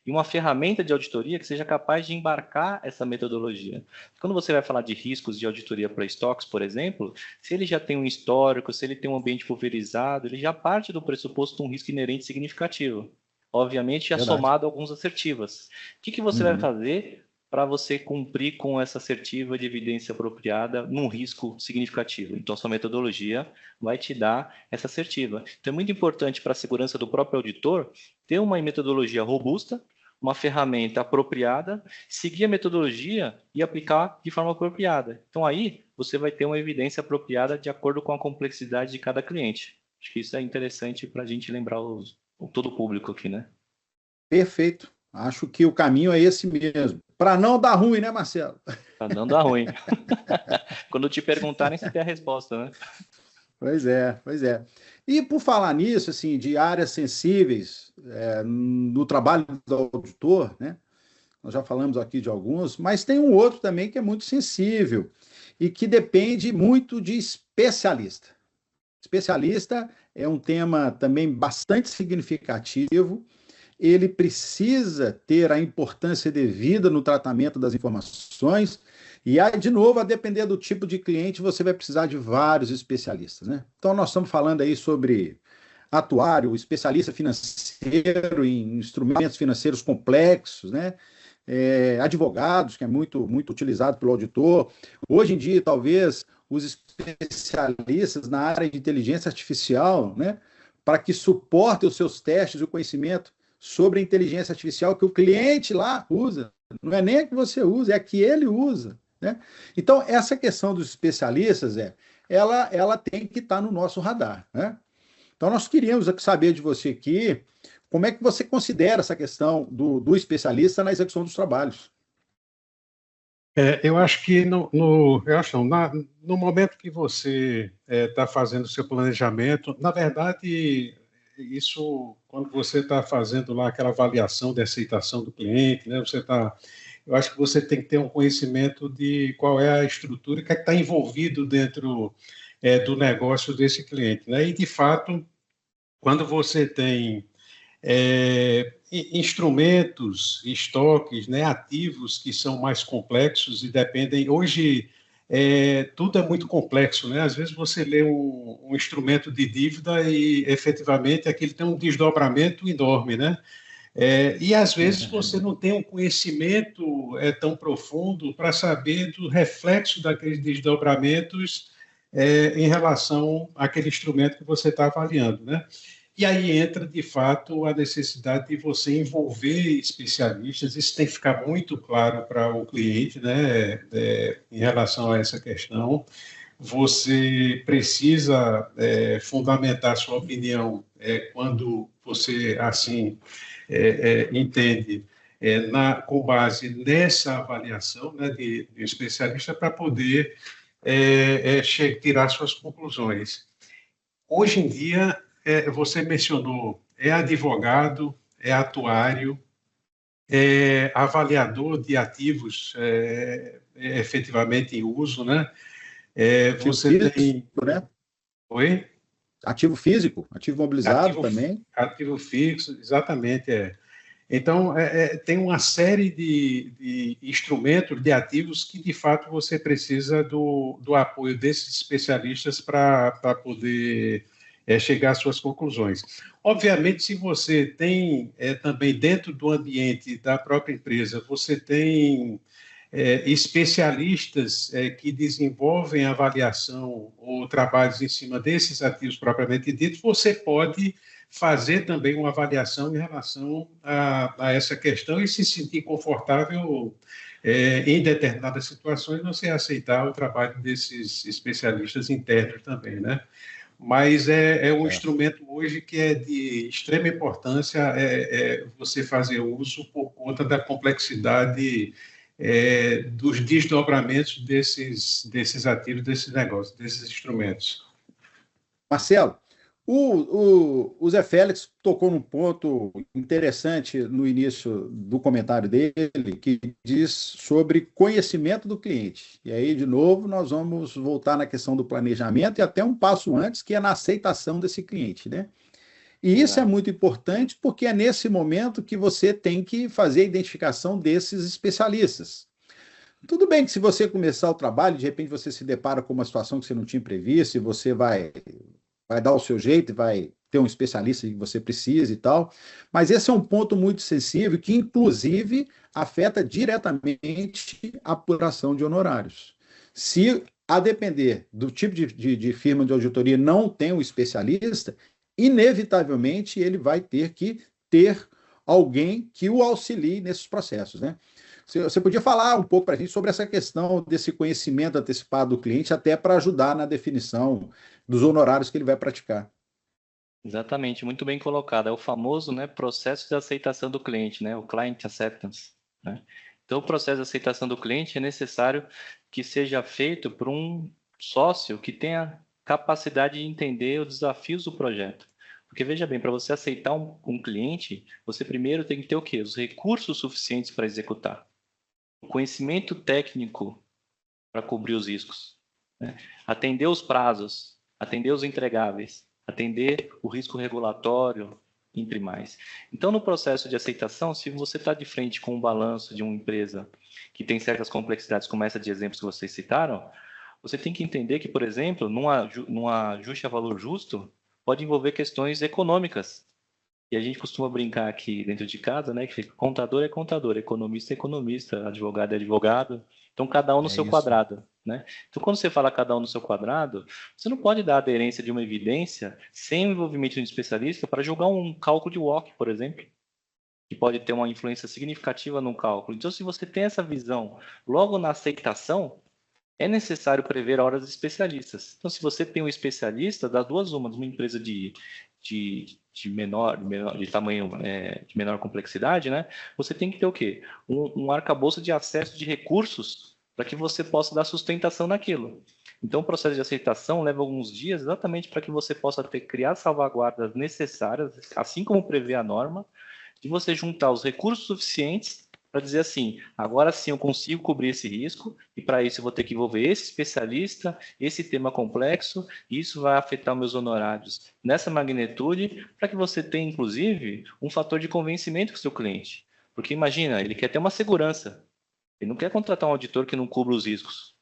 e uma ferramenta de auditoria que seja capaz de embarcar essa metodologia. Quando você vai falar de riscos de auditoria para estoques, por exemplo, se ele já tem um histórico, se ele tem um ambiente pulverizado, ele já parte do pressuposto de um risco inerente significativo. Obviamente, já somado a alguns assertivas. O que você vai fazer para você cumprir com essa assertiva de evidência apropriada num risco significativo? Então, sua metodologia vai te dar essa assertiva. Então, é muito importante para a segurança do próprio auditor ter uma metodologia robusta, uma ferramenta apropriada, seguir a metodologia e aplicar de forma apropriada. Então, aí, você vai ter uma evidência apropriada de acordo com a complexidade de cada cliente. Acho que isso é interessante para a gente lembrar todo o público aqui, né? Perfeito. Acho que o caminho é esse mesmo. Para não dar ruim, né, Marcelo? Para não dar ruim. Quando te perguntarem, você tem a resposta, né? Pois é, pois é. E por falar nisso, assim, de áreas sensíveis no trabalho do auditor, né? Nós já falamos aqui de alguns, mas tem um outro também que é muito sensível e que depende muito de especialista. Especialista é um tema também bastante significativo. Ele precisa ter a importância devida no tratamento das informações, e aí, de novo, a depender do tipo de cliente, você vai precisar de vários especialistas, né? Então, nós estamos falando aí sobre atuário, especialista financeiro em instrumentos financeiros complexos, né? Advogados, que é muito, muito utilizado pelo auditor. Hoje em dia, talvez, os especialistas na área de inteligência artificial, né? Para que suportem os seus testes e o conhecimento sobre a inteligência artificial que o cliente lá usa. Não é nem a que você usa, é a que ele usa, né? Então, essa questão dos especialistas, ela tem que estar no nosso radar, né? Então, nós queríamos saber de você aqui como é que você considera essa questão do especialista na execução dos trabalhos. Eu acho que no momento que você está fazendo o seu planejamento, na verdade, isso, quando você está fazendo lá aquela avaliação de aceitação do cliente, né, eu acho que você tem que ter um conhecimento de qual é a estrutura que está envolvido dentro do negócio desse cliente, né? E, de fato, quando você tem instrumentos, estoques, né, ativos que são mais complexos e dependem... Hoje, tudo é muito complexo, né? Às vezes você lê um instrumento de dívida e, efetivamente, aquele tem um desdobramento enorme, né? E, às vezes, você não tem um conhecimento tão profundo para saber do reflexo daqueles desdobramentos em relação àquele instrumento que você está avaliando, né? E aí entra, de fato, a necessidade de você envolver especialistas. Isso tem que ficar muito claro para o cliente, né, em relação a essa questão. Você precisa fundamentar sua opinião quando você, assim, entende, com base nessa avaliação, né, de especialista, para poder tirar suas conclusões. Hoje em dia, você mencionou, advogado, atuário, avaliador de ativos efetivamente em uso, né? Você físico, tem... né? Oi? Ativo físico, ativo mobilizado também. Ativo fixo, exatamente, Então, tem uma série de instrumentos, de ativos que, de fato, você precisa do apoio desses especialistas para poder chegar às suas conclusões. Obviamente, se você tem também dentro do ambiente da própria empresa, você tem especialistas que desenvolvem avaliação ou trabalhos em cima desses ativos propriamente ditos, você pode fazer também uma avaliação em relação a essa questão e se sentir confortável em determinadas situações, você aceitar o trabalho desses especialistas internos também, né? Mas é um instrumento hoje que é de extrema importância você fazer uso por conta da complexidade dos desdobramentos desses ativos, desses negócios, desses instrumentos. Marcelo, o Zé Félix tocou num ponto interessante no início do comentário dele, que diz sobre conhecimento do cliente. E aí, de novo, nós vamos voltar na questão do planejamento e até um passo antes, que é na aceitação desse cliente, né? E isso é muito importante porque é nesse momento que você tem que fazer a identificação desses especialistas. Tudo bem que se você começar o trabalho, de repente você se depara com uma situação que você não tinha previsto, e você vai dar o seu jeito, e vai ter um especialista que você precisa e tal, mas esse é um ponto muito sensível que, inclusive, afeta diretamente a apuração de honorários. Se, a depender do tipo de firma de auditoria, não tem um especialista, inevitavelmente ele vai ter que ter alguém que o auxilie nesses processos, né? Você podia falar um pouco para a gente sobre essa questão desse conhecimento antecipado do cliente, até para ajudar na definição dos honorários que ele vai praticar. Exatamente, muito bem colocado. É o famoso, né, processo de aceitação do cliente, né, o client acceptance, né? Então, o processo de aceitação do cliente é necessário que seja feito por um sócio que tenha capacidade de entender os desafios do projeto. Porque, veja bem, para você aceitar um cliente, você primeiro tem que ter o quê? Os recursos suficientes para executar. O conhecimento técnico para cobrir os riscos, né? Atender os prazos, atender os entregáveis, atender o risco regulatório, entre mais. Então, no processo de aceitação, se você está de frente com um balanço de uma empresa que tem complexidades, como essa de exemplos que vocês citaram, você tem que entender que, por exemplo, num ajuste a valor justo, pode envolver questões econômicas. E a gente costuma brincar aqui dentro de casa, né, que contador é contador, economista é economista, advogado é advogado. Então, cada um no seu quadrado, né? Então, quando você fala cada um no seu quadrado, você não pode dar aderência de uma evidência sem o envolvimento de um especialista para julgar um cálculo de WOC, por exemplo, que pode ter uma influência significativa no cálculo. Então, se você tem essa visão logo na aceitação, é necessário prever horas de especialistas. Então, se você tem um especialista, das duas uma empresa de tamanho, de menor complexidade, né? Você tem que ter o quê? Um arcabouço de acesso de recursos para que você possa dar sustentação naquilo. Então, o processo de aceitação leva alguns dias exatamente para que você possa criar salvaguardas necessárias, assim como prevê a norma, de você juntar os recursos suficientes para dizer assim, agora sim eu consigo cobrir esse risco, e para isso eu vou ter que envolver esse especialista, esse tema complexo, e isso vai afetar meus honorários nessa magnitude, para que você tenha, inclusive, um fator de convencimento com o seu cliente. Porque imagina, ele quer ter uma segurança, ele não quer contratar um auditor que não cubra os riscos.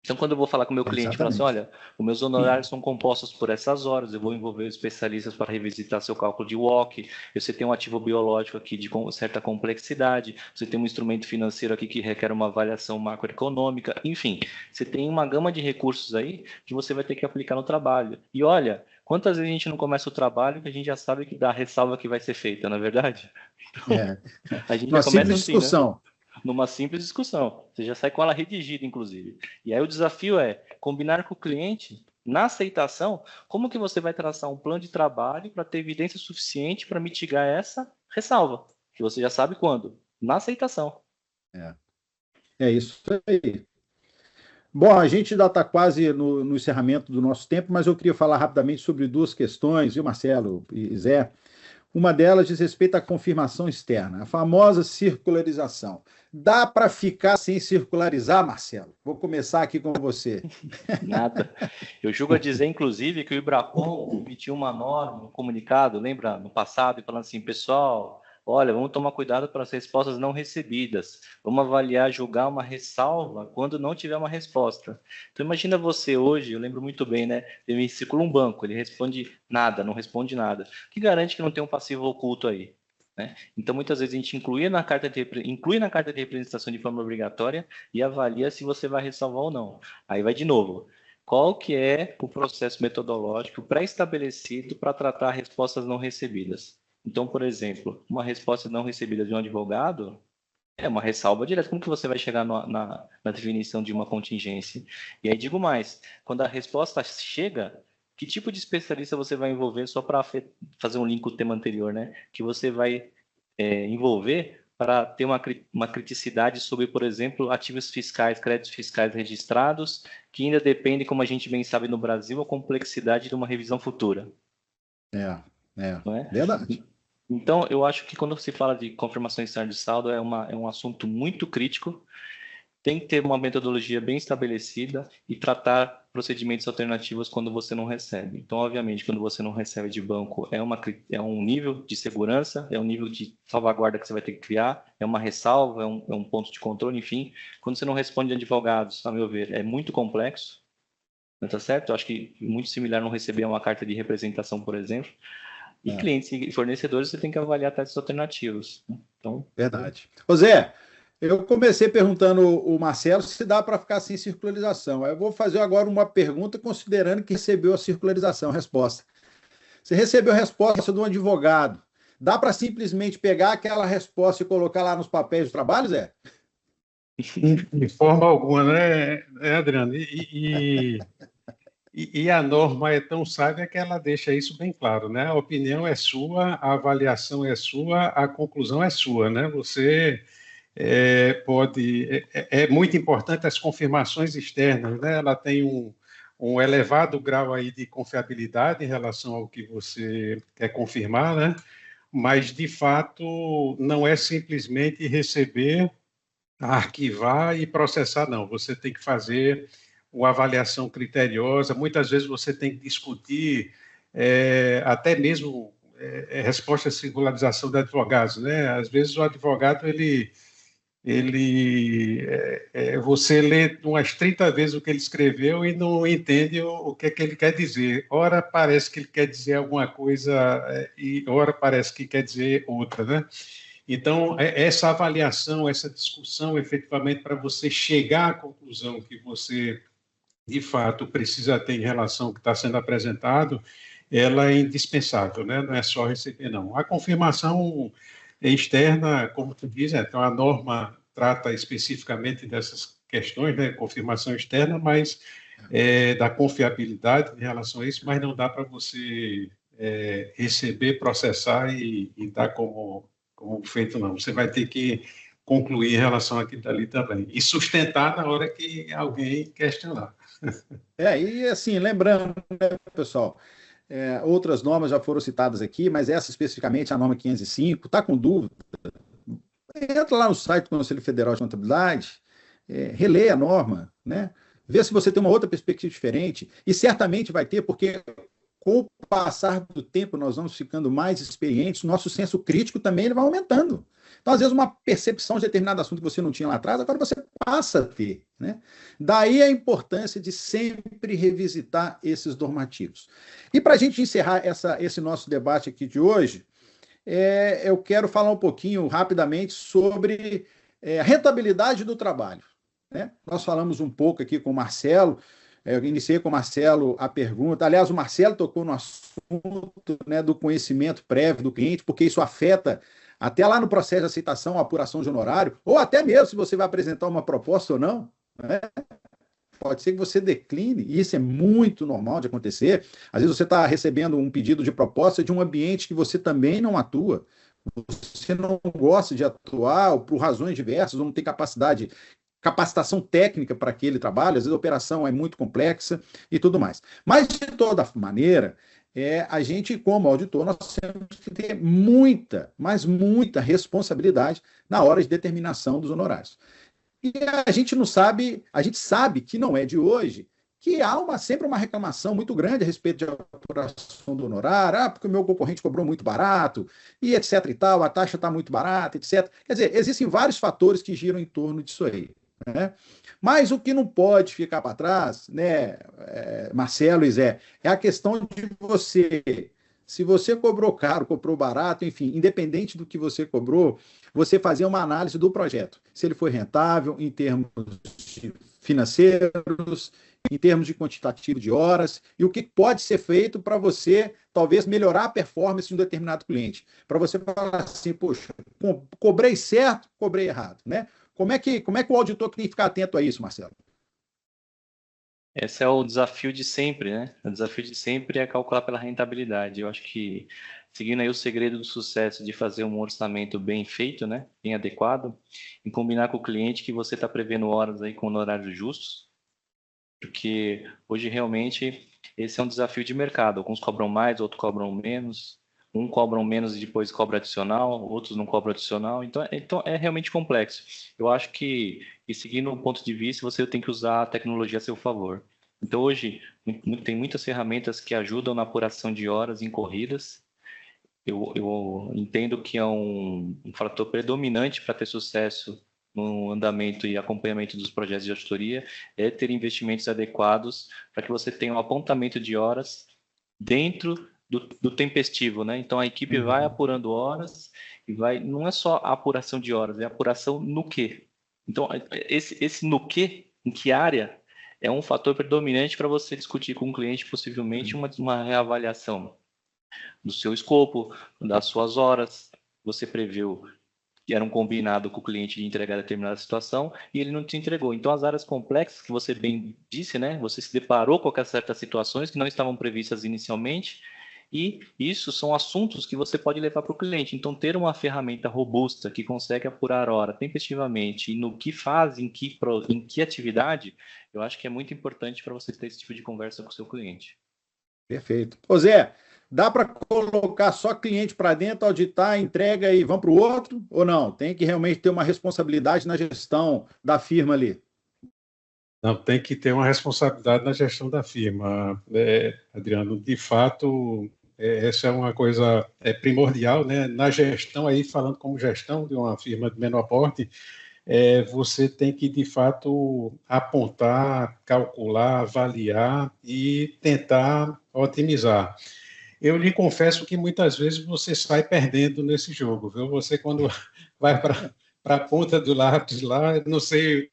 Então, quando eu vou falar com o meu cliente, falo assim, olha, os meus honorários são compostos por essas horas, eu vou envolver especialistas para revisitar seu cálculo de WOC, você tem um ativo biológico aqui de certa complexidade, você tem um instrumento financeiro aqui que requer uma avaliação macroeconômica, enfim, você tem uma gama de recursos aí que você vai ter que aplicar no trabalho. E olha, quantas vezes a gente não começa o trabalho que a gente já sabe que dá a ressalva que vai ser feita, não é verdade? Então, a gente já começa assim, discussão. Né? Numa simples discussão. Você já sai com ela redigida, inclusive. E aí o desafio é combinar com o cliente, na aceitação, como que você vai traçar um plano de trabalho para ter evidência suficiente para mitigar essa ressalva, que você já sabe quando? Na aceitação. É isso aí. Bom, a gente já está quase no encerramento do nosso tempo, mas eu queria falar rapidamente sobre duas questões, viu, Marcelo e Zé? Uma delas diz respeito à confirmação externa, a famosa circularização. Dá para ficar sem circularizar, Marcelo? Vou começar aqui com você. Nada. Eu julgo a dizer, inclusive, que o IBRACON emitiu uma norma, um comunicado, lembra, no passado, falando assim, pessoal, olha, vamos tomar cuidado para as respostas não recebidas. Vamos avaliar, julgar uma ressalva quando não tiver uma resposta. Então, imagina você hoje, eu lembro muito bem, né? Ele circula um banco, ele responde nada, não responde nada. O que garante que não tem um passivo oculto aí? Né? Então, muitas vezes a gente inclui na carta de representação de forma obrigatória e avalia se você vai ressalvar ou não. Aí vai de novo. Qual que é o processo metodológico pré-estabelecido para tratar respostas não recebidas? Então, por exemplo, uma resposta não recebida de um advogado é uma ressalva direta. Como que você vai chegar na definição de uma contingência? E aí digo mais, quando a resposta chega, que tipo de especialista você vai envolver, só para fazer um link com o tema anterior, né? Que você vai envolver para ter uma criticidade sobre, por exemplo, ativos fiscais, créditos fiscais registrados, que ainda dependem, como a gente bem sabe no Brasil, a complexidade de uma revisão futura. Não é? Verdade. Então, eu acho que quando se fala de confirmação externa de saldo, é um assunto muito crítico. tem que ter uma metodologia bem estabelecida e tratar procedimentos alternativos quando você não recebe. Então, obviamente, quando você não recebe de banco, é um nível de segurança, é um nível de salvaguarda que você vai ter que criar, é uma ressalva, é um ponto de controle, enfim. Quando você não responde de advogados, a meu ver, é muito complexo, não está certo? Eu acho que muito similar não receber uma carta de representação, por exemplo. E clientes e fornecedores, você tem que avaliar testes alternativos. Então, verdade. Ô Zé, eu comecei perguntando o Marcelo se dá para ficar sem circularização. Eu vou fazer agora uma pergunta considerando que recebeu a circularização, a resposta. Você recebeu a resposta de um advogado. Dá para simplesmente pegar aquela resposta e colocar lá nos papéis de trabalho, Zé? De forma alguma, né, Adriano? E a norma é tão sábia que ela deixa isso bem claro, né? A opinião é sua, a avaliação é sua, a conclusão é sua, né? Você é muito importante as confirmações externas, né? Ela tem um elevado grau aí de confiabilidade em relação ao que você quer confirmar, né? Mas, de fato, não é simplesmente receber, arquivar e processar, não. Você tem que fazer uma avaliação criteriosa, muitas vezes você tem que discutir até mesmo resposta à circularização de advogados, né? Às vezes o advogado, você lê umas 30 vezes o que ele escreveu e não entende o que é que ele quer dizer. Ora parece que ele quer dizer alguma coisa e ora parece que quer dizer outra, né? Então, essa avaliação, essa discussão, efetivamente, para você chegar à conclusão que você, de fato, precisa ter em relação ao que está sendo apresentado, ela é indispensável, né? Não é só receber, não. A confirmação externa, como tu diz, então a norma trata especificamente dessas questões, né? Confirmação externa, mas da confiabilidade em relação a isso, mas não dá para você receber, processar e dar como feito, não. Você vai ter que concluir em relação àquilo dali também. E sustentar na hora que alguém questionar. E assim, lembrando, né, pessoal, outras normas já foram citadas aqui, mas essa especificamente, a norma 505, está com dúvida? Entra lá no site do Conselho Federal de Contabilidade, relê a norma, né? Vê se você tem uma outra perspectiva diferente, e certamente vai ter, porque com o passar do tempo nós vamos ficando mais experientes, nosso senso crítico também ele vai aumentando. Então, às vezes, uma percepção de determinado assunto que você não tinha lá atrás, agora você passa a ter, né? Daí a importância de sempre revisitar esses normativos. E para a gente encerrar esse nosso debate aqui de hoje, eu quero falar um pouquinho rapidamente sobre a rentabilidade do trabalho, né? Nós falamos um pouco aqui com o Marcelo, eu iniciei com o Marcelo a pergunta. Aliás, o Marcelo tocou no assunto, né, do conhecimento prévio do cliente, porque isso afeta até lá no processo de aceitação, apuração de honorário, ou até mesmo se você vai apresentar uma proposta ou não, né? Pode ser que você decline, e isso é muito normal de acontecer. Às vezes você está recebendo um pedido de proposta de um ambiente que você também não atua, você não gosta de atuar, ou por razões diversas, ou não tem capacitação técnica para aquele trabalho, às vezes a operação é muito complexa e tudo mais. Mas, de toda maneira, a gente, como auditor, nós temos que ter muita, mas muita responsabilidade na hora de determinação dos honorários. E a gente sabe que não é de hoje, que há sempre uma reclamação muito grande a respeito de apuração do honorário, porque o meu concorrente cobrou muito barato, e etc e tal, a taxa está muito barata, etc. Quer dizer, existem vários fatores que giram em torno disso aí, né? Mas o que não pode ficar para trás, né, Marcelo e Zé, é a questão de se você cobrou caro, cobrou barato, enfim, independente do que você cobrou, você fazer uma análise do projeto, se ele foi rentável em termos financeiros, em termos de quantitativo de horas, e o que pode ser feito para você, talvez, melhorar a performance de um determinado cliente. Para você falar assim, poxa, cobrei certo, cobrei errado, né? Como é que o auditor tem que ficar atento a isso, Marcelo? Esse é o desafio de sempre, né? O desafio de sempre é calcular pela rentabilidade. Eu acho que, seguindo aí o segredo do sucesso de fazer um orçamento bem feito, né? Bem adequado, em combinar com o cliente que você está prevendo horas aí com horários justos, porque hoje realmente esse é um desafio de mercado. Alguns cobram mais, outros cobram menos. Cobram menos e depois cobra adicional, outros não cobram adicional. Então é realmente complexo. Eu acho que e seguindo um ponto de vista, você tem que usar a tecnologia a seu favor. Então, hoje, tem muitas ferramentas que ajudam na apuração de horas em corridas. Eu entendo que é um fator predominante para ter sucesso no andamento e acompanhamento dos projetos de auditoria, é ter investimentos adequados para que você tenha um apontamento de horas dentro do tempestivo, né? Então, a equipe vai apurando horas e não é só a apuração de horas, é a apuração no quê. Então, esse no quê, em que área, é um fator predominante para você discutir com o cliente, possivelmente, uma reavaliação do seu escopo, das suas horas. Você preveu que era um combinado com o cliente de entregar determinada situação e ele não te entregou. Então, as áreas complexas que você bem disse, né? Você se deparou com certas situações que não estavam previstas inicialmente e isso são assuntos que você pode levar para o cliente. Então, ter uma ferramenta robusta que consegue apurar hora tempestivamente e no que faz, em que atividade, eu acho que é muito importante para você ter esse tipo de conversa com o seu cliente. Perfeito. Ô Zé, dá para colocar só cliente para dentro, auditar, entrega e vão para o outro? Ou não? Tem que realmente ter uma responsabilidade na gestão da firma ali? Não, tem que ter uma responsabilidade na gestão da firma, Adriano. De fato, essa é uma coisa primordial, né? Na gestão, aí falando como gestão de uma firma de menor porte, você tem que, de fato, apontar, calcular, avaliar e tentar otimizar. Eu lhe confesso que muitas vezes você sai perdendo nesse jogo, viu? Você, quando vai para a ponta do lápis lá, não sei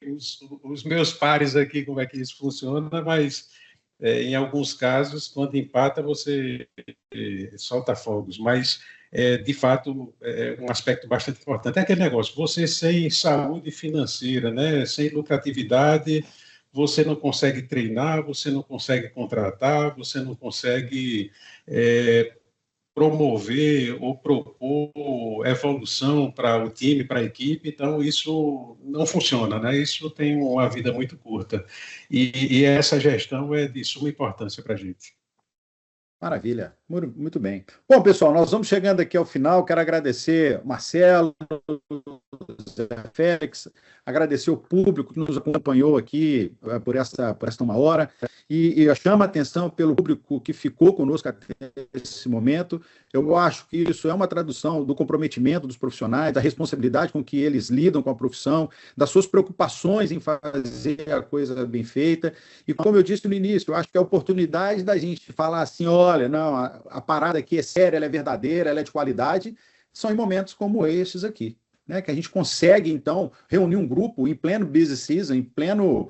os meus pares aqui como é que isso funciona, mas em alguns casos, quando empata, você solta fogos, mas de fato é um aspecto bastante importante. É aquele negócio, você sem saúde financeira, né, sem lucratividade, você não consegue treinar, você não consegue contratar, você não consegue promover ou propor evolução para o time, para a equipe, então isso não funciona, né? Isso tem uma vida muito curta. E essa gestão é de suma importância para a gente. Maravilha, muito bem. Bom, pessoal, nós vamos chegando aqui ao final. Quero agradecer Marcelo, Zé Félix, agradecer o público que nos acompanhou aqui por esta uma hora e eu chamo a atenção pelo público que ficou conosco até esse momento. Eu acho que isso é uma tradução do comprometimento dos profissionais, da responsabilidade com que eles lidam com a profissão, das suas preocupações em fazer a coisa bem feita. E como eu disse no início, eu acho que é a oportunidade da gente falar assim, olha, não, a parada aqui é séria, ela é verdadeira, ela é de qualidade, são em momentos como esses aqui, né, que a gente consegue, então, reunir um grupo em pleno busy season, em pleno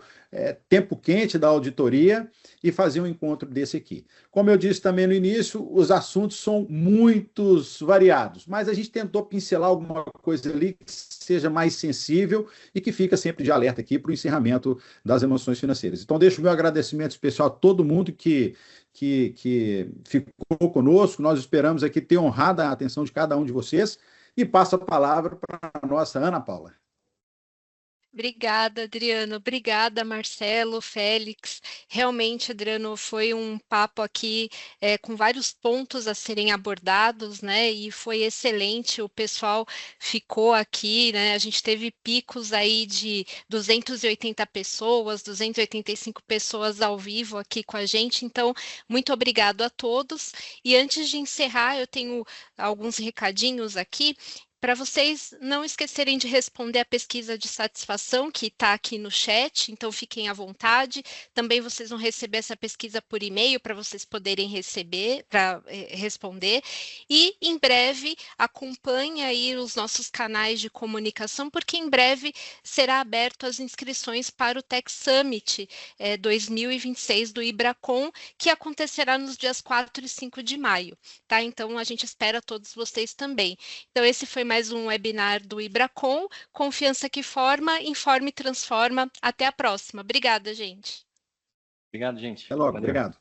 tempo quente da auditoria e fazer um encontro desse aqui. Como eu disse também no início, os assuntos são muitos variados, mas a gente tentou pincelar alguma coisa ali que seja mais sensível e que fica sempre de alerta aqui para o encerramento das emoções financeiras. Então, deixo o meu agradecimento especial a todo mundo que ficou conosco. Nós esperamos aqui ter honrado a atenção de cada um de vocês e passo a palavra para a nossa Ana Paula. Obrigada, Adriano. Obrigada, Marcelo, Félix. Realmente, Adriano, foi um papo aqui com vários pontos a serem abordados, né? E foi excelente. O pessoal ficou aqui, né? A gente teve picos aí de 280 pessoas, 285 pessoas ao vivo aqui com a gente. Então, muito obrigado a todos. E antes de encerrar, eu tenho alguns recadinhos aqui. Para vocês não esquecerem de responder a pesquisa de satisfação que está aqui no chat, então fiquem à vontade. Também vocês vão receber essa pesquisa por e-mail para vocês poderem responder. E em breve acompanhe aí os nossos canais de comunicação, porque em breve será aberto as inscrições para o Tech Summit 2026 do IBRACON, que acontecerá nos dias 4 e 5 de maio. Tá? Então a gente espera todos vocês também. Então esse foi mais um webinar do IBRACON, confiança que forma, informa e transforma. Até a próxima. Obrigada, gente. Obrigado, gente. Até logo, Valeu. obrigado.